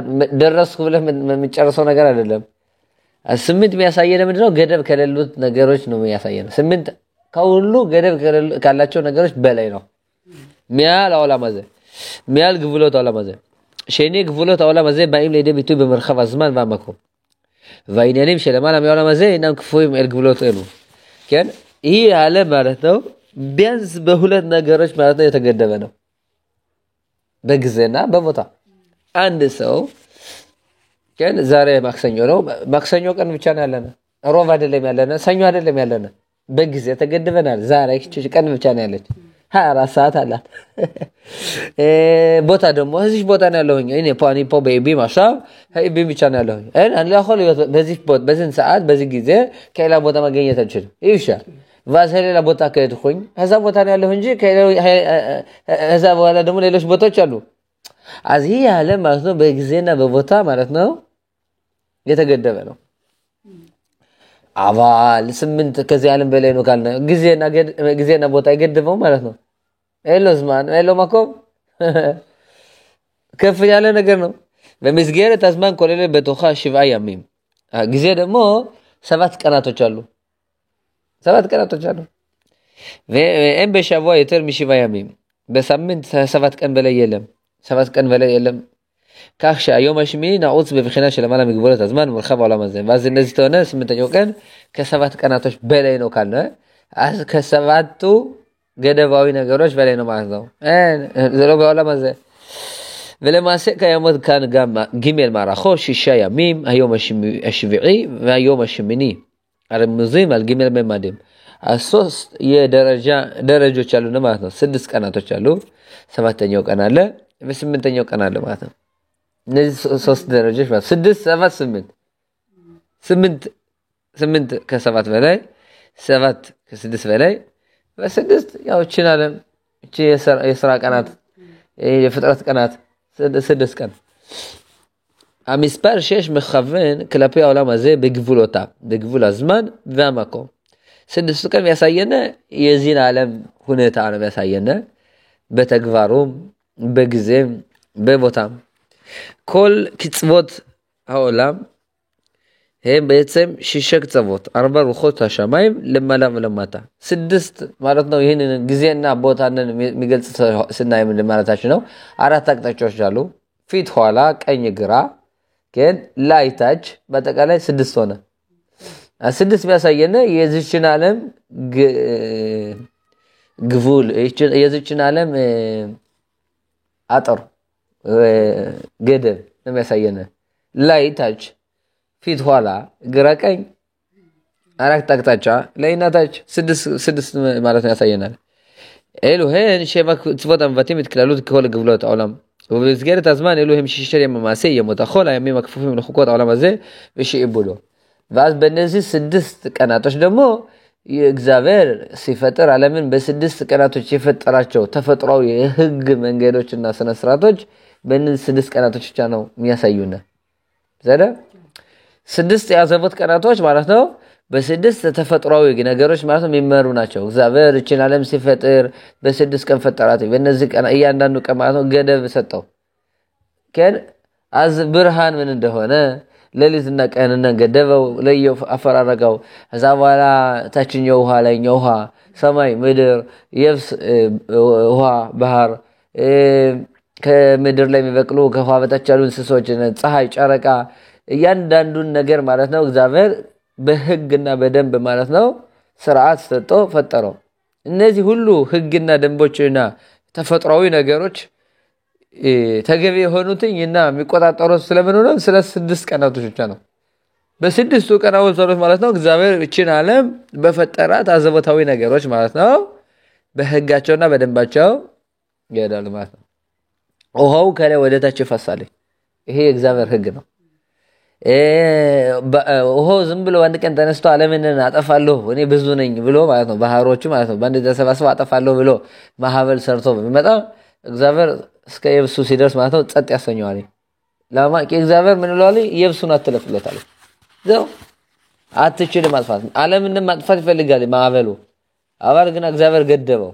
ደረስኩ ብለህ የምትጨርሰው ነገር አይደለም ስምንት የሚያሳየን ምንድነው ገደብ ከሌሉት ነገሮች ነው የሚያሳየን ስምንት ከሁሉ ገደብ ካላቸው ነገሮች በላይ ነው ሚያል አውላማዘ ሚያል ግብሎት አውላማዘ شيني قفولات أولا مزاي بايم ليدي بيتوي بمرخب الزمان ومكان وإنيانيم شلمالا ميولا مزاي إنهم كفويم القفولات إلو كان هي عالم مالتنا بيانس بهولات ناقرش مالتنا يتقدمنا بقزينا بمطا عند سو كان زاري ماكسانيو كان بيشانا لنا روف هذا اللي مالنا سانيو هذا اللي مالنا بقزي يتقدمنا زاري كان بيشانا لنا ها راسات على بوتا دمو هذيش بوتا نالوهن يعني باني بو بيبي ماشا هاي بيبي كان نالوهن أنا لا أخلي بزيف بوت بزين ساعات بزي جزء كيلا بوتا ما جيني تنشر إيشا واسهل لا بوتا كيد خوين هذا بوتا نالوهن جي كيلا هذا ولا دمو ليش بوتا تشالو از هي حاله مازنو بجزينا ببوتا مالتنا يتقدمنا አባል ስምንት ከዚህ ዓለም በላይ ነው ካልነ ጊዜና ቦታ ይገድበው ማለት ነው ኤሎዝማን ኤሎማኮም ከፍ ያለ ነገር ነው በመስገረ ተስማን ኮለለ በቶኻ 7 ያሚም ጊዜ ደግሞ 7 ቀናቶች አሉ ወይም በሻዋ የተር ምሽባ ያሚም በሳምንት 7 ቀን በላይ የለም 7 ቀን በላይ የለም ካክሻ يوم الشمي نعوذ بفخنا شلمالا مقبولة زمان مرخب ولا مزين بعض الناس تونا سمنتنيو كان كسبات قناتوش بلاي نو كالنا كسباتو قدباوي نغروش بلاي نو معزو زلوغ ولا مزين ולמה קיימות כאן גם ג' מערכות 6 ימים היום השביעי והיום השמיני הרמוזים על ג' ממדים الሶስት የደረጃዎች አሉ ነው ማለት ነው 6 ቀናቶች አሉ ሰባተኛው ቀን አለ በስምንተኛው ቀን አለ ማለት ነው እነዚህ ሶስት ደረጃዎች ማለት 6 7 8 ከ7 በላይ 7 ከ6 በላይ በ6 ያው ችላለም እቺ የሥራ ቀናት የፍጥረት ቀናት 6 ቀን המספר 6 מכוון כלפי העולם הזה בגבולותיו בגבול הזמן והמקום 6 ቀን ያሳየነ የዚህን ዓለም ሁኔታ ነው ያሳየነ በተግባሩም በጊዜም በቦታም כל קצוות העולם הם בעצם 6 קצוות 4 רוחות השמיים למעלה ולמטה 6 ማለት ነው ይሄንን ጊዜና ቦታን የሚገልጽ ስናይ ምን ማለታችን ነው አራት አቅጣጫዎች አሉ ፊት ኋላ ቀኝ ግራ ግን ላይ ታች በተቃላይ 6 ሆነ 6 የሚያሳየነ የዚህችን ዓለም ግቡል የዚህችን ዓለም አጥር ገደብ የሚያሳየነ ላይ ታች ፊት ኋላ ግራ ቀኝ አራት አቅጣጫ ላይና ታች 6 ማለት ነው ያሳየናል אלוהן 7 קצוות המבטאים את כללות כל גבולות העולם ובמסגרת הזמן אלוהים 6 ימים מעשה ימות החול הימים הכפופים לחוקות העולם הזה ושיעבודו ואז በእነዚህ 6 ቀናቶች ደግሞ የእግዚአብሔር ሲፈጥር ዓለምን በ6 ቀናቶች የፈጠራቸው ተፈጥሯዊ የህግ መንገዶችና ስነ ስርዓቶች በእነዚህ 6 ቀናቶች ብቻ ነው የሚያሳዩና ዘደ 6 ያዘቡት ቀናቶች ማለት ነው በ6 ተፈጥሯዊ ነገሮች ማለት ነው የሚመሩ ናቸው እግዚአብሔር እቺን ዓለም ሲፈጥር በ6 ቀን ፈጠራት በእነዚህ ቀን እያንዳንዱ ቀን ማለት ነው ገደብ ሰጠው ከን አዝ ብርሃን ምን እንደሆነ ሌሊትና ቀንና ገደበው ለየው አፈራረቀው ከዛ በኋላ ታችኛው ውሃ ላይኛው ውሃ ሰማይ ምድር የብስ ውሃ ባህር ከምድር ላይ የሚበቅሉ ከውሃ በታች ያሉ እንስሶች ፀሐይ ጨረቃ እያንዳንዱን ነገር ማለት ነው እግዚአብሔር በህግና በደንብ ማለት ነው ስርዓት ሰጥቶ ፈጠረው እነዚህ ሁሉ ህግና ደንቦችና ተፈጥሯዊ ነገሮች ተገቢ የሆኑትኝና የሚቆጣጠሩት ስለምን ነው ስለ 6 ቀናቶች ብቻ ነው በ6 ቀናቶች ማለት ነው እግዚአብሔር እቺን ዓለም በፈጠራት አዘቦታዊ ነገሮች ማለት ነው በህጋቸውና በደንባቸው ይሄዳሉ ማለት ነው ውሃው ከላይ ወደ ታች ይፈሳል ይሄ እግዚአብሔር ህግ ነው ውሃው ዝም ብሎ አንድ ቀን ተነስቶ ዓለምን አጠፋለሁ እኔ ብዙ ነኝ ብሎ ማለት ነው ባህሮቹ ማለት ነው ባንድ ተሰባስበው አጠፋለሁ ብሎ ማህበል ሰርቶ በመጣ እግዚአብሔር እስከ የብሱ ሲደርስ ማለት ነው ጸጥ ያሰኘዋል ለማ እግዚአብሔር ምን ይላል የብሱን አትለፍለታል ዘው አትችልም ማጥፋት ዓለምን ማጥፋት ይፈልጋል ማዕበሉ አባል ግን እግዚአብሔር ገደበው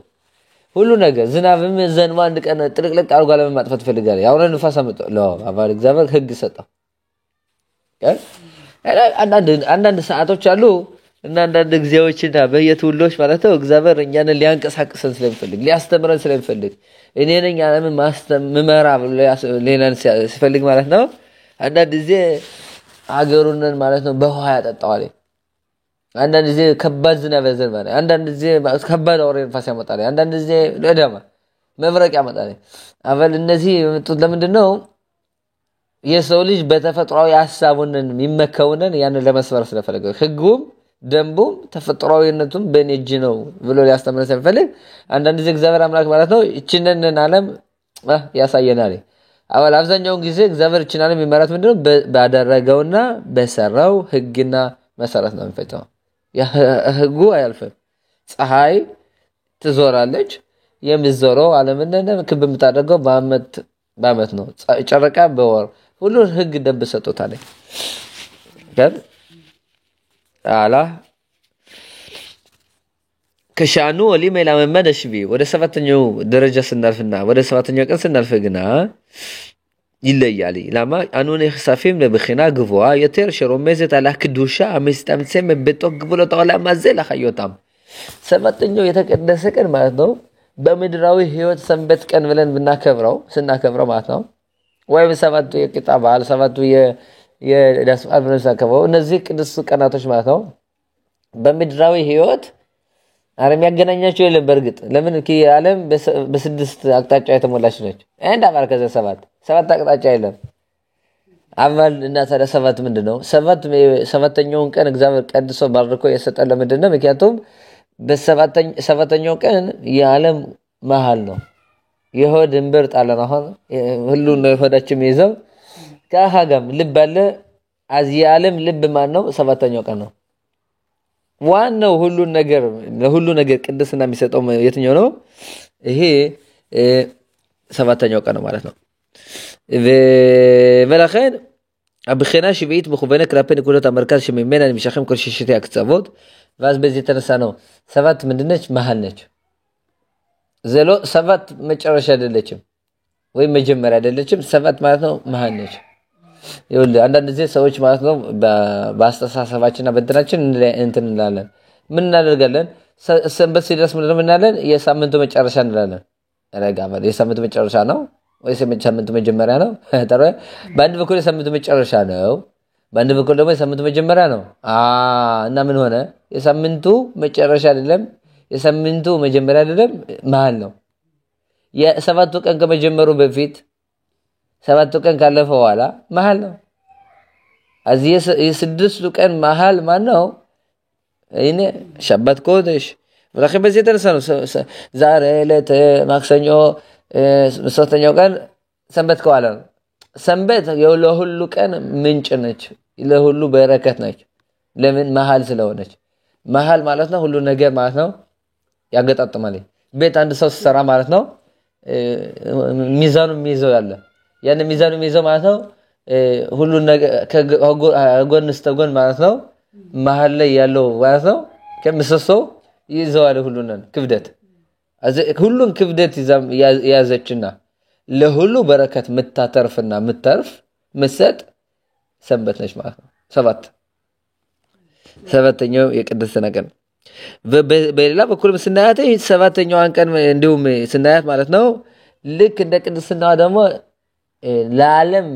ሁሉ ነገር ዝናብም ዘንማ አንድ ቀን ጥልቅልቅ አርጎ ዓለምን ማጥፋት ይፈልጋል ያው ንፋስ አመጣው አባል እግዚአብሔር ህግ ሰጠው አንዳንድ ሰዓቶች አሉ እና አንዳንድ ጊዜዎችና በየትውልዶች ማለት ነው እግዚአብሔር እኛን ሊያንቀሳቅሰን ስለሚፈልግ ሊያስተምረን ስለሚፈልግ እኔ ነኝ ዓለምን ማስተምመራ ሌላን ሲፈልግ ማለት ነው አንዳንድ ጊዜ አገሩን ማለት ነው በውሃ ያጠጣዋል አንዳንድ ጊዜ ከባድ ዝናብ ያዘንባል አንዳንድ ጊዜ ከባድ አውሬ ንፋስ ያመጣል አንዳንድ ጊዜ ለደማ መብረቅ ያመጣል አበል እነዚህ የመጡት ለምንድነው የሰው ልጅ በተፈጥሯዊ ሐሳቡን የሚመከውነን ያን ለመስበር ስለፈለገ ህጉም ደንቡም ተፈጥሯዊነቱም በእጅ ነው ብሎ ሊያስተምረን ስለፈለገ አንዳንድ ጊዜ እግዚአብሔር አምላክ ማለት ነው እቺነን ዓለም ያሳየናል አባል አብዛኛው ጊዜ እግዚአብሔር እቺን ዓለም የሚመራት ምንድነው ባደረገውና በሰራው ህግና መሰረት ነው የሚፈጠው ህጉ አያልፍም ፀሐይ ትዞራለች የሚዞረው ዓለምን ክብ የምታደርገው በአመት ነው ጨረቃ በወር ሁሉ ህግ ደንብ ሰጥቶታል ግን አላ ከሻኑ ወሊማ ለመመደ ሽቢ ወደ 7ኛው ደረጃ ስናልፍና ወደ 7ኛው ቀን ስናልፍ ግና ይለያል ለማ አኑን ይخሳፊም ለብኺና ግቧ የቴር ሽሮመዘት አላ ክዱሻ አምስታምሰም በጦግ ብሎ ተዋላ ማዘላ ኸዮታም 7ኛው የተቀደሰ ቀን ማለት ነው በምድራዊ ህይወት ሰንበት ቀን ብለን ስናከብረው ማለት ነው ወይ በሰባቱ የቂጣ በዓል ሰባቱ የዳስ በዓል ብለን ስናከብረው እነዚህ ቅዱስ ቀናቶች ማለት ነው በምድራዊ ህይወት አረም ያገናኛቸው የለም በርግጥ ለምን ዓለም በስድስት አቅጣጫ የተሞላች ነች አንድ አባል ከዛ ሰባት አቅጣጫ የለም አባል እና ታዲያ ሰባት ምንድነው ሰባተኛውን ቀን እግዚአብሔር ቀድሶ ባርኮ የሰጠን ለምንድነው ምክንያቱም በሰባተኛው ቀን የዓለም መሃል ነው የሆድ እንበር ጣለና ሁሉ ነው የሆዳችን ይዘው ከሃጋም ልብ አለ አዚ ዓለም ልብ ማን ነው ሰባተኛው ቀን ነው ዋናው ሁሉ ነገር ቅድስና የሚሰጠው የትኛው ነው ይሄ ሰባተኛው ቀን ነው ማለት ነው ולכן הבחינה שביעית מכוונת כלפי נקודות המרכז שממנה נמשכים כל 6 הקצוות ואז በዚህ ተነሳ ነው ሰባት ምንድነች መሃል ነች ዘሎ ሰባት መጨረሻ አይደለችም ወይ መጀመሪያ አይደለችም ሰባት ማለት ነው መሃል ነች ይኸውልህ አንዳንድ ጊዜ ሰዎች ማለት ነው በአስተሳሰባችንና በእንትናችን እንትን እንላለን ምን እናደርጋለን ሰንበት ሲደርስ ምን እንላለን የሳምንቱ መጨረሻ እንላለን ረጋማ የሳምንቱ መጨረሻ ነው ወይስ የሳምንቱ መጀመሪያ ነው ታዲያ በአንድ በኩል የሳምንቱ መጨረሻ ነው በአንድ በኩል ደግሞ የሳምንቱ መጀመሪያ ነው እና ምን ሆነ የሳምንቱ መጨረሻ አይደለም የሳምንቱ መጀመሪያ አይደለም መሃል ነው የሰባቱ ቀን ከመጀመሩ በፊት ሰባቱ ቀን ካለፈ በኋላ መሃል ነው እዚህ የስድስቱ ቀን መሃል ማን ነው እኔ ሸባት ኮደሽ ወላሂ በዚህ ተነሳ ነው ዛሬ ዕለት ማክሰኞ ሶስተኛው ቀን ሰንበት ከዋለ ሰንበት ለሁሉ ቀን ምንጭ ነች ለሁሉ በረከት ነች ለምን መሃል ስለሆነች መሃል ማለት ነው ሁሉ ነገር ማለት ነው ያገጣጥማል ቤት አንድ ሰው ሲሰራ ማለት ነው ሚዛኑ የሚይዘው ያለ ያን ሚዛኑ የሚይዘው ማለት ነው ሁሉ ነገር ከጎን ስተጎን ማለት ነው መሃል ላይ ያለው ማለት ነው ከምሰሶ ይዘዋል ሁሉን ክብደት ሁሉን ክብደት ያዘችና ለሁሉ በረከት መታተርፍና መተርፍ መሰጥ ሰንበት ነች ማለት ነው ሰባተኛው የቅድስና ቀን በሌላ በኩልም ስናያት ሰባተኛዋን ቀን እንዲሁም ስናያት ማለት ነው ልክ እንደ ቅድስናዋ ደግሞ ለዓለም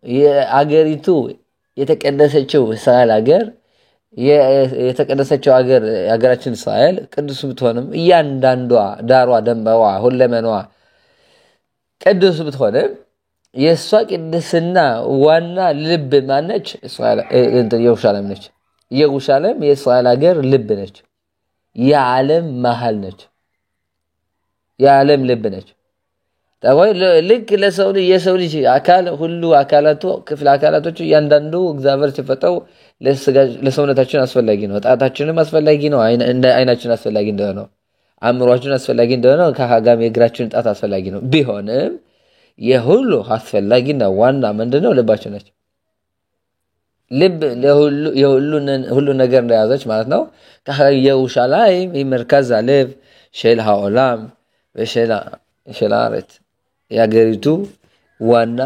የአገሪቱ የተቀደሰችው እስራኤል ሀገር የተቀደሰችው ሀገራችን እስራኤል ቅዱስ ብትሆንም እያንዳንዷ ዳሯ ደንበዋ ሁለመኗ ቅዱስ ብትሆንም የሷ ቅድስና ዋና ልብ ማነች እስራኤል ኢየሩሳሌም ነች ኢየሩሳሌም የእስራኤል ሀገር ልብ ነች የዓለም መሃል ነች የዓለም ልብ ነች ታዲያ ልክ የሰው ልጅ አካል ሁሉ አካላቱ ክፍል አካላቶች እያንዳንዱ እግዚአብሔር ሲፈጠው ለሰውነታችን አስፈላጊ ነው ጣታችንም አስፈላጊ ነው አይናችን አስፈላጊ እንደሆነ አእምሮአችን አስፈላጊ እንደሆነ ከሀጋም የእግራችን ጣት አስፈላጊ ነው ቢሆንም የሁሉ አስፈላጊና ዋና ምንድነው ልባችን ነች ልብ ሁሉ ነገር እንደያዘች ማለት ነው ከኢየሩሳሌም የመርከዝ ልብ ሸል ሀኦላም ሸላረት ያገሪቱ ዋና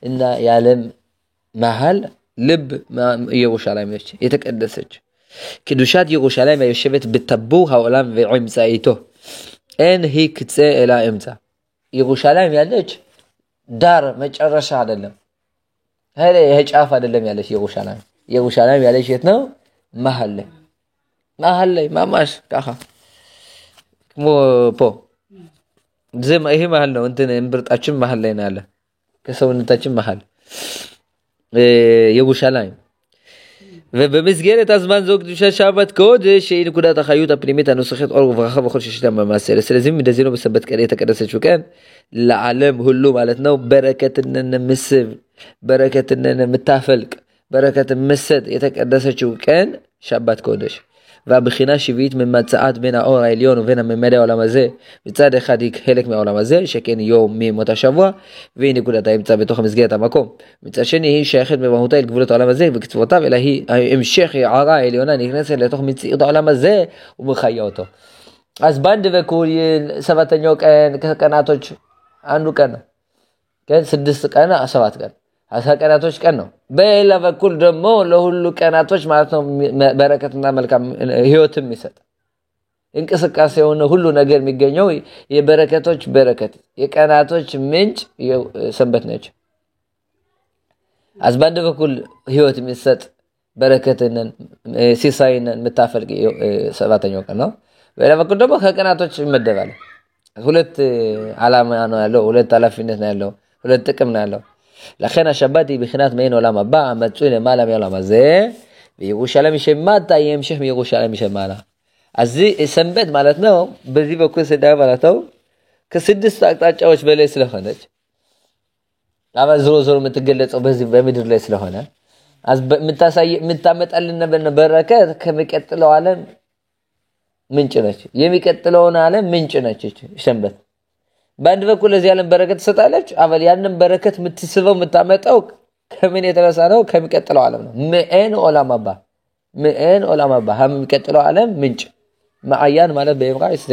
እና የዓለም መሃል ልብ ኢየሩሳሌም ነች የተቀደሰች ቅዱሳት ኢየሩሳሌም የሸበት በተቡህ ሀኦላም ወዕምጻይቶ ان هي كتسه الى امتى ኢየሩሳሌም ያለች ዳር መጨረሻ አይደለም هي ጫፍ አይደለም ያለች ኢየሩሳሌም ያለች የት ነው መሃል ላይ ማማሽ ካኻ ሞ ዝም ይሄ መሃል ነው እንትን እንብርጣችን መሃል ላይ ነው ያለ ከሰውነታችን መሃል ኢየሩሳሌም ובמסגרת הזמן זו קדושת שבת קודש שהיא נקודת החיות הפנימית הנוסחת אור וברכה בכל ששת המעשר ስለዚህ እንደዚህ ነው በሰበት ቀን የተቀደሰችው ቀን ለዓለም ሁሉ ማለት ነው በረከትን ምስብ በረከትን ምታፈልቅ በረከትን መስጠት የተቀደሰችው ቀን שבת קודש והבחינה שביעית ממצאת בין האור העליון ובין הממד העולם הזה מצד אחד היא חלק מהעולם הזה שכן יום מימות השבוע והיא נקודת האמצע בתוך מסגרת המקום מצד שני היא שייכת במהותה אל גבולות העולם הזה וקצוותיו אלא היא המשך הערה העליונה נכנסת לתוך מציאות העולם הזה ומחיה אותו אז በአንድ በኩል ሰባተኛው ቀን ከቀናቶች አንዱ ቀን ነው ቀን 6 ቀን 7 ቀን 10 ቀናቶች ቀን ነው በሌላ በኩል ደግሞ ለሁሉ ቀናቶች ማለት ነው በረከትና መልካም ህይወትም ይሰጥ እንቅስቃሴውን ሁሉ ነገር የሚገኘው የበረከቶች በረከት የቀናቶች ምንጭ ሰንበት ነች አዝባንድ በኩል ህይወት የሚሰጥ በረከትን ሲሳይንን ምታፈልቅ ሰባተኛው ቀን ነው በሌላ በኩል ደግሞ ከቀናቶች ይመደባል ሁለት ዓላማ ነው ያለው ሁለት ኃላፊነት ነው ያለው ሁለት ጥቅም ነው ያለው לכן השבת היא בחינת מעין עולם הבא המצוי למעלה מהעולם הזה וירושלים שמטה היא המשך מירושלים שמעלה אז ሰንበት ማለት ነው በዚህ በኩል ስዳይ ማለት ነው ከስድስት አቅጣጫዎች በላይ ስለሆነች አባ ዞሮ የምትገለጸው በዚህ በምድር ላይ ስለሆነ አዝ የምታመጣልን በረከት ከመቀጠለው ዓለም ምንጭ ነች የሚቀጥለውን ዓለም ምንጭ ነች ሰንበት በአንድ በኩል ለዚህ ዓለም በረከት ተሰጣለች አበል ያንን በረከት የምትስበው የምታመጣው ከምን የተነሳ ነው ከሚቀጥለው ዓለም ነው መኤን ኦላማባ የሚቀጥለው ዓለም ምንጭ ማአያን ማለት በዕብራይስጥ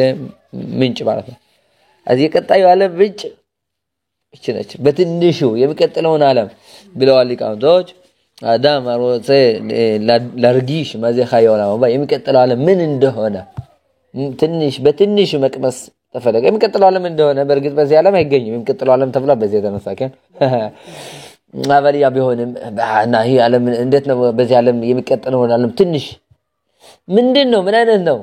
ምንጭ ማለት ነው አዚ የቀጣዩ ዓለም ምንጭ እቺ ነች በትንሹ የሚቀጥለውን ዓለም ብለዋል ሊቃውንቶች አዳም አሮጼ ላርጊሽ ማዘ ኻይ ኦላማባ የሚቀጥለው ዓለም ምን እንደሆነ በትንሹ መቅመስ ተፈለገ የሚቀጥለው ዓለም እንደሆነ በርግጥ በዚህ ዓለም አይገኝም የሚቀጥለው ዓለም ተብሏ በዚህ ተነሳከን አበልያ ቢሆንም እና ይሄ ዓለም እንዴት ነው በዚህ ዓለም የሚቀጥለው ዓለም ትንሽ ምንድነው ምን አይነት ነው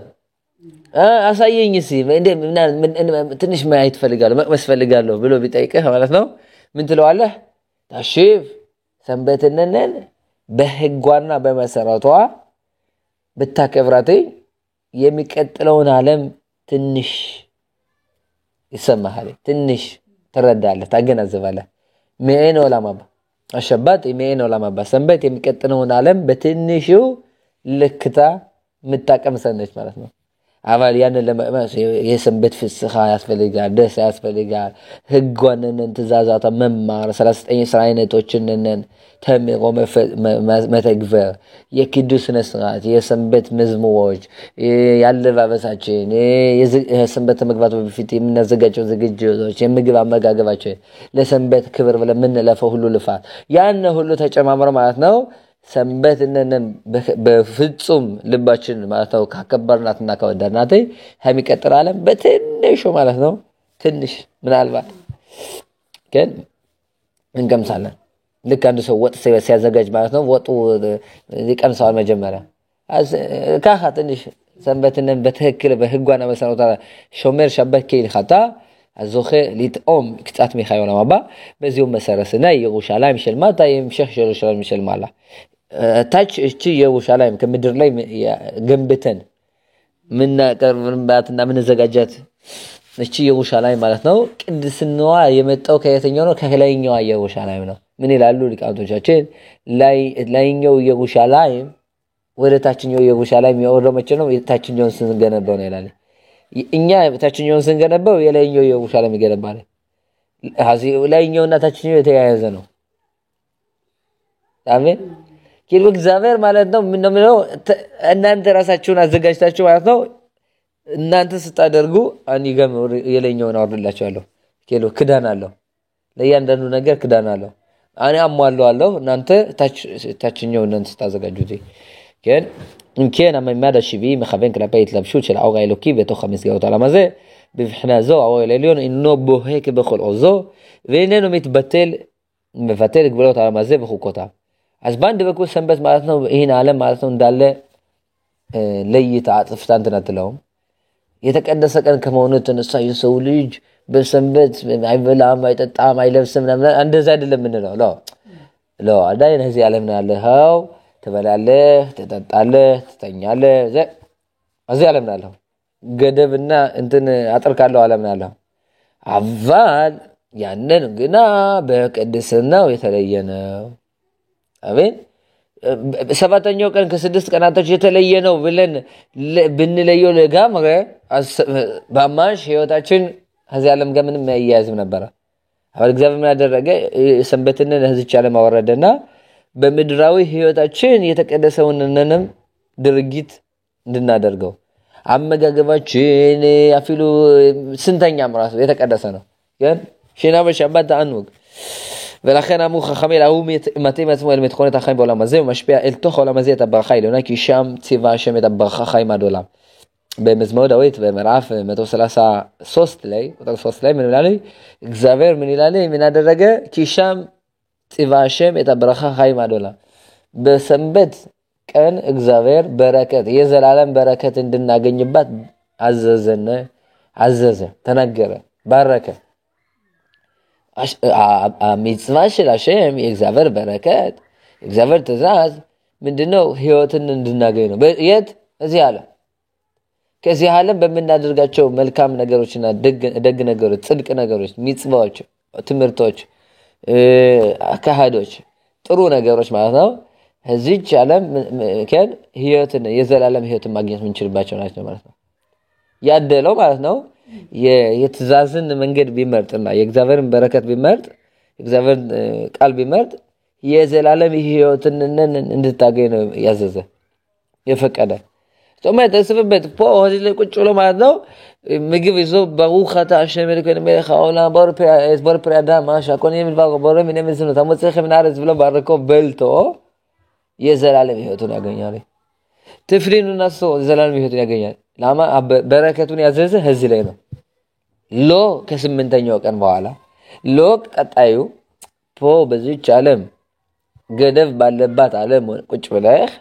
አሳየኝ እስኪ ትንሽ ማየት ፈልጋለሁ መቅመስ ፈልጋለሁ ብሎ ቢጠይቅህ ማለት ነው ምን ትለዋለህ ታሺፍ ሰንበትነን በህጓና በመሰረቷ ብታከብራቴ የሚቀጥለውን ዓለም ትንሽ ይሰማሃል ትንሽ ተረዳለህ ታገናዘባለህ መኤን ኦላማባ አሸባት መኤን ኦላማባ ሰንበት የሚቀጥለውን ዓለም በትንሹ ልክታ ምታቀምሰነች ማለት ነው አባል ያንን ለማመስ የሰንበት ፍስኻ ያስፈልጋል ደስ ያስፈልጋል ህጓንን ትእዛዛት መማር 39 ስራ አይነቶችን ተምሮ መተግበር የቅዱስ ስርዓት የሰንበት መዝሙሮች ያለባበሳችን የሰንበት መግባት በፊት የምናዘጋጀው ዝግጅቶች የምግብ አመጋገባችን ለሰንበት ክብር ብለን ምንለፈው ሁሉ ልፋት ያን ሁሉ ተጨማምሮ ማለት ነው ሰንበት በፍጹም ልባችን ማለት ነው ካከበርናትና ካወደድናት የሚቀጥል ዓለም በትንሹ ማለት ነው ትንሽ ምናልባት ግን እንቀምሳለን ልክ አንድ ሰው ወጥ ሲያዘጋጅ ማለት ነው ወጡ ይቀምሳል መጀመሪያ ካኻ ትንሽ ሰንበትን በትክክል በህጓና መሰረታ ሾመር ሸበት ከይል ኸታ አዞኸ ሊጥኦም ቅጣት ሚኻዮና ማባ በዚሁ መሰረስና ኢየሩሳሌም ሸልማታ የምሸህ ኢየሩሳሌም ሸልማላ ታች እቺ ኢየሩሳሌም ከምድር ላይ ገንብተን ምን ቀርብንባትና ምን ዘጋጃት እቺ ኢየሩሳሌም ማለት ነው ቅድስናዋ የመጣው ከየተኛው ነው ከላይኛው ኢየሩሳሌም ነው ምን ይላሉ ሊቃውንቶቻችን ላይኛው ኢየሩሳሌም ወደ ታችኛው ኢየሩሳሌም የወረደው መቼ ነው የታችኛውን ስንገነባው ነው ይላል እኛ ታችኛውን ስንገነባው የላይኛው ኢየሩሳሌም ይገነባል ላይኛውና ታችኛው የተያያዘ ነው አሜን ኪሎ እግዚአብሔር ማለት ነው ምን ነው እናንተ ራሳችሁን አዘጋጅታችሁ ማለት ነው እናንተ ስታደርጉ አንይገም የላይኛውን አወርድላችኋለሁ ኪሎ ክዳን አለው ለያንዳንዱ ነገር ክዳን አለው አኔ አሟላለሁ እናንተ ታችኛውን እናንተ ስታዘጋጁት ግን እንከና ማዳ ሽቢ መخبن كلابيت لبشوت של האור האלוקי בתוך המסגרת העולם הזה בבחינה זו האור העליון אינו בוהק בכל עוזו ואיננו מבטל גבולות העולם הזה וחוקותיו אז ባንድ በኩል ሰንበት ማለት ነው ይሄን ዓለም ማለት ነው እንዳለ ለይታ አጥፍታን ተናጥለው የተቀደሰ ቀን ከመሆኑ ተነሳ የሰው ልጅ በሰንበት አይበላም አይጠጣም አይለብስም እንደዛ አይደለም ምንለው لا አዳይ ነዚህ ዓለም ነው ያለው ትበላለህ ትጠጣለህ ትተኛለህ እዚህ ዓለም ነው ያለው ገደብና እንትን አጥር ካለው ዓለም ነው ያለው አባል ያንን ግና በቅድስናው የተለየ ነው አሜን ሰባተኛው ቀን ከስድስት ቀናቶች የተለየ ነው ብለን ብንለየው ለጋምረ በማሽ ህይወታችን እዚህ ዓለም ጋር ምንም ያያዝም ነበር አሁን እግዚአብሔር ምን ያደረገ ሰንበትን ለዚህ ዓለም አወረደና በምድራዊ ህይወታችን የተቀደሰውንንም ድርጊት እንድናደርገው አመጋገባችን አፊሉ ስንተኛም ራሱ የተቀደሰ ነው ግን ሽና በሸባት አንወግ ולכן אמרו חכמי להוא מתאים עצמו אל מתכונת החיים בעולם הזה ומשפיע אל תוך העולם הזה את הברכה העליונה כי שם ציווה השם את הברכה חיים עד עולם במזמור דוד במዕራፍ 133 ላይ ቁጥር 3 ላይ ምን ይላል እግዚአብሔር ምን ይላል ምን አደረገ כי שם ציווה השם את הברכה חיים עד עולם በሰንበት ቀን እግዚአብሔር በረከት የዘላለም በረከት እንድናገኝባት አዘዘ ተናገረ ባረከ ሚጽዋ של השם የእግዚአብሔር በረከት እግዚአብሔር ትእዛዝ ምንድነው ህይወትን እንድናገኝ ነው የት እዚህ አለ ከዚህ ዓለም በመናደርጋቸው መልካም ነገሮችና ደግ ነገሮች ጽድቅ ነገሮች ሚጽዋዎች ትምርቶች አካሃዶች ጥሩ ነገሮች ማለት ነው እዚህ ዓለም ከን ህይወትን የዘላለም ህይወትን ማግኘት ምንችልባቸው ናቸው ማለት ነው ያደለው ማለት ነው የትእዛዝን መንገድ ቢመርጥና የእግዚአብሔርን በረከት ቢመርጥ እግዚአብሔር ቃል ቢመርጥ የዘላለም ህይወትን እንድታገኝ ነው ያዘዘ የፈቀደ ቶማት ተስበበት ፖዚ ለቁጭ ብሎ ማለት ነው ምግብ ይዞ በሩኸታ አሸም ለከን መለኻ ኦላ ቦርፕሪ አዳም አሻኮን የሚባል ቦረም እንደምን ነው ታሞጽ ኸምናረዝ ብሎ ባረኮ በልቶ የዘላለም ህይወትን ያገኛል ተፍሪኑና ሰው የዘላለም ህይወትን ያገኛል ላማ በረከቱን ያዘዘ እዚህ ላይ ነው ሎ ከስምንተኛው ቀን በኋላ ሎ ቀጣዩ በዚህ ዓለም ገደብ ባለባት ዓለም ቁጭ ብለህ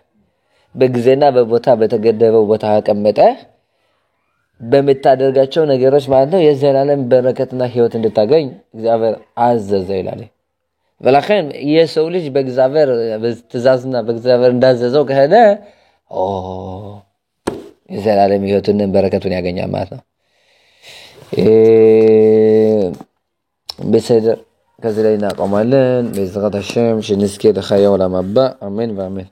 በጊዜና በቦታ በተገደበው ቦታ ተቀመጠህ በመታደርጋቸው ነገሮች ማለት ነው የዘላለም በረከትና ህይወት እንድታገኝ እግዚአብሔር አዘዘ ይላል ወላከን የሰው ልጅ በእግዚአብሔር በትእዛዝና በእግዚአብሔር እንዳዘዘው ከሄደ የዘላለም ህይወትን በረከቱን ያገኛል ማለት ነው በሰደር ከዚህ ላይ እናቆማለን በዝራት ሀሸም ሽንስኬ ለኸያ ወላማባ አሜን ወአሜን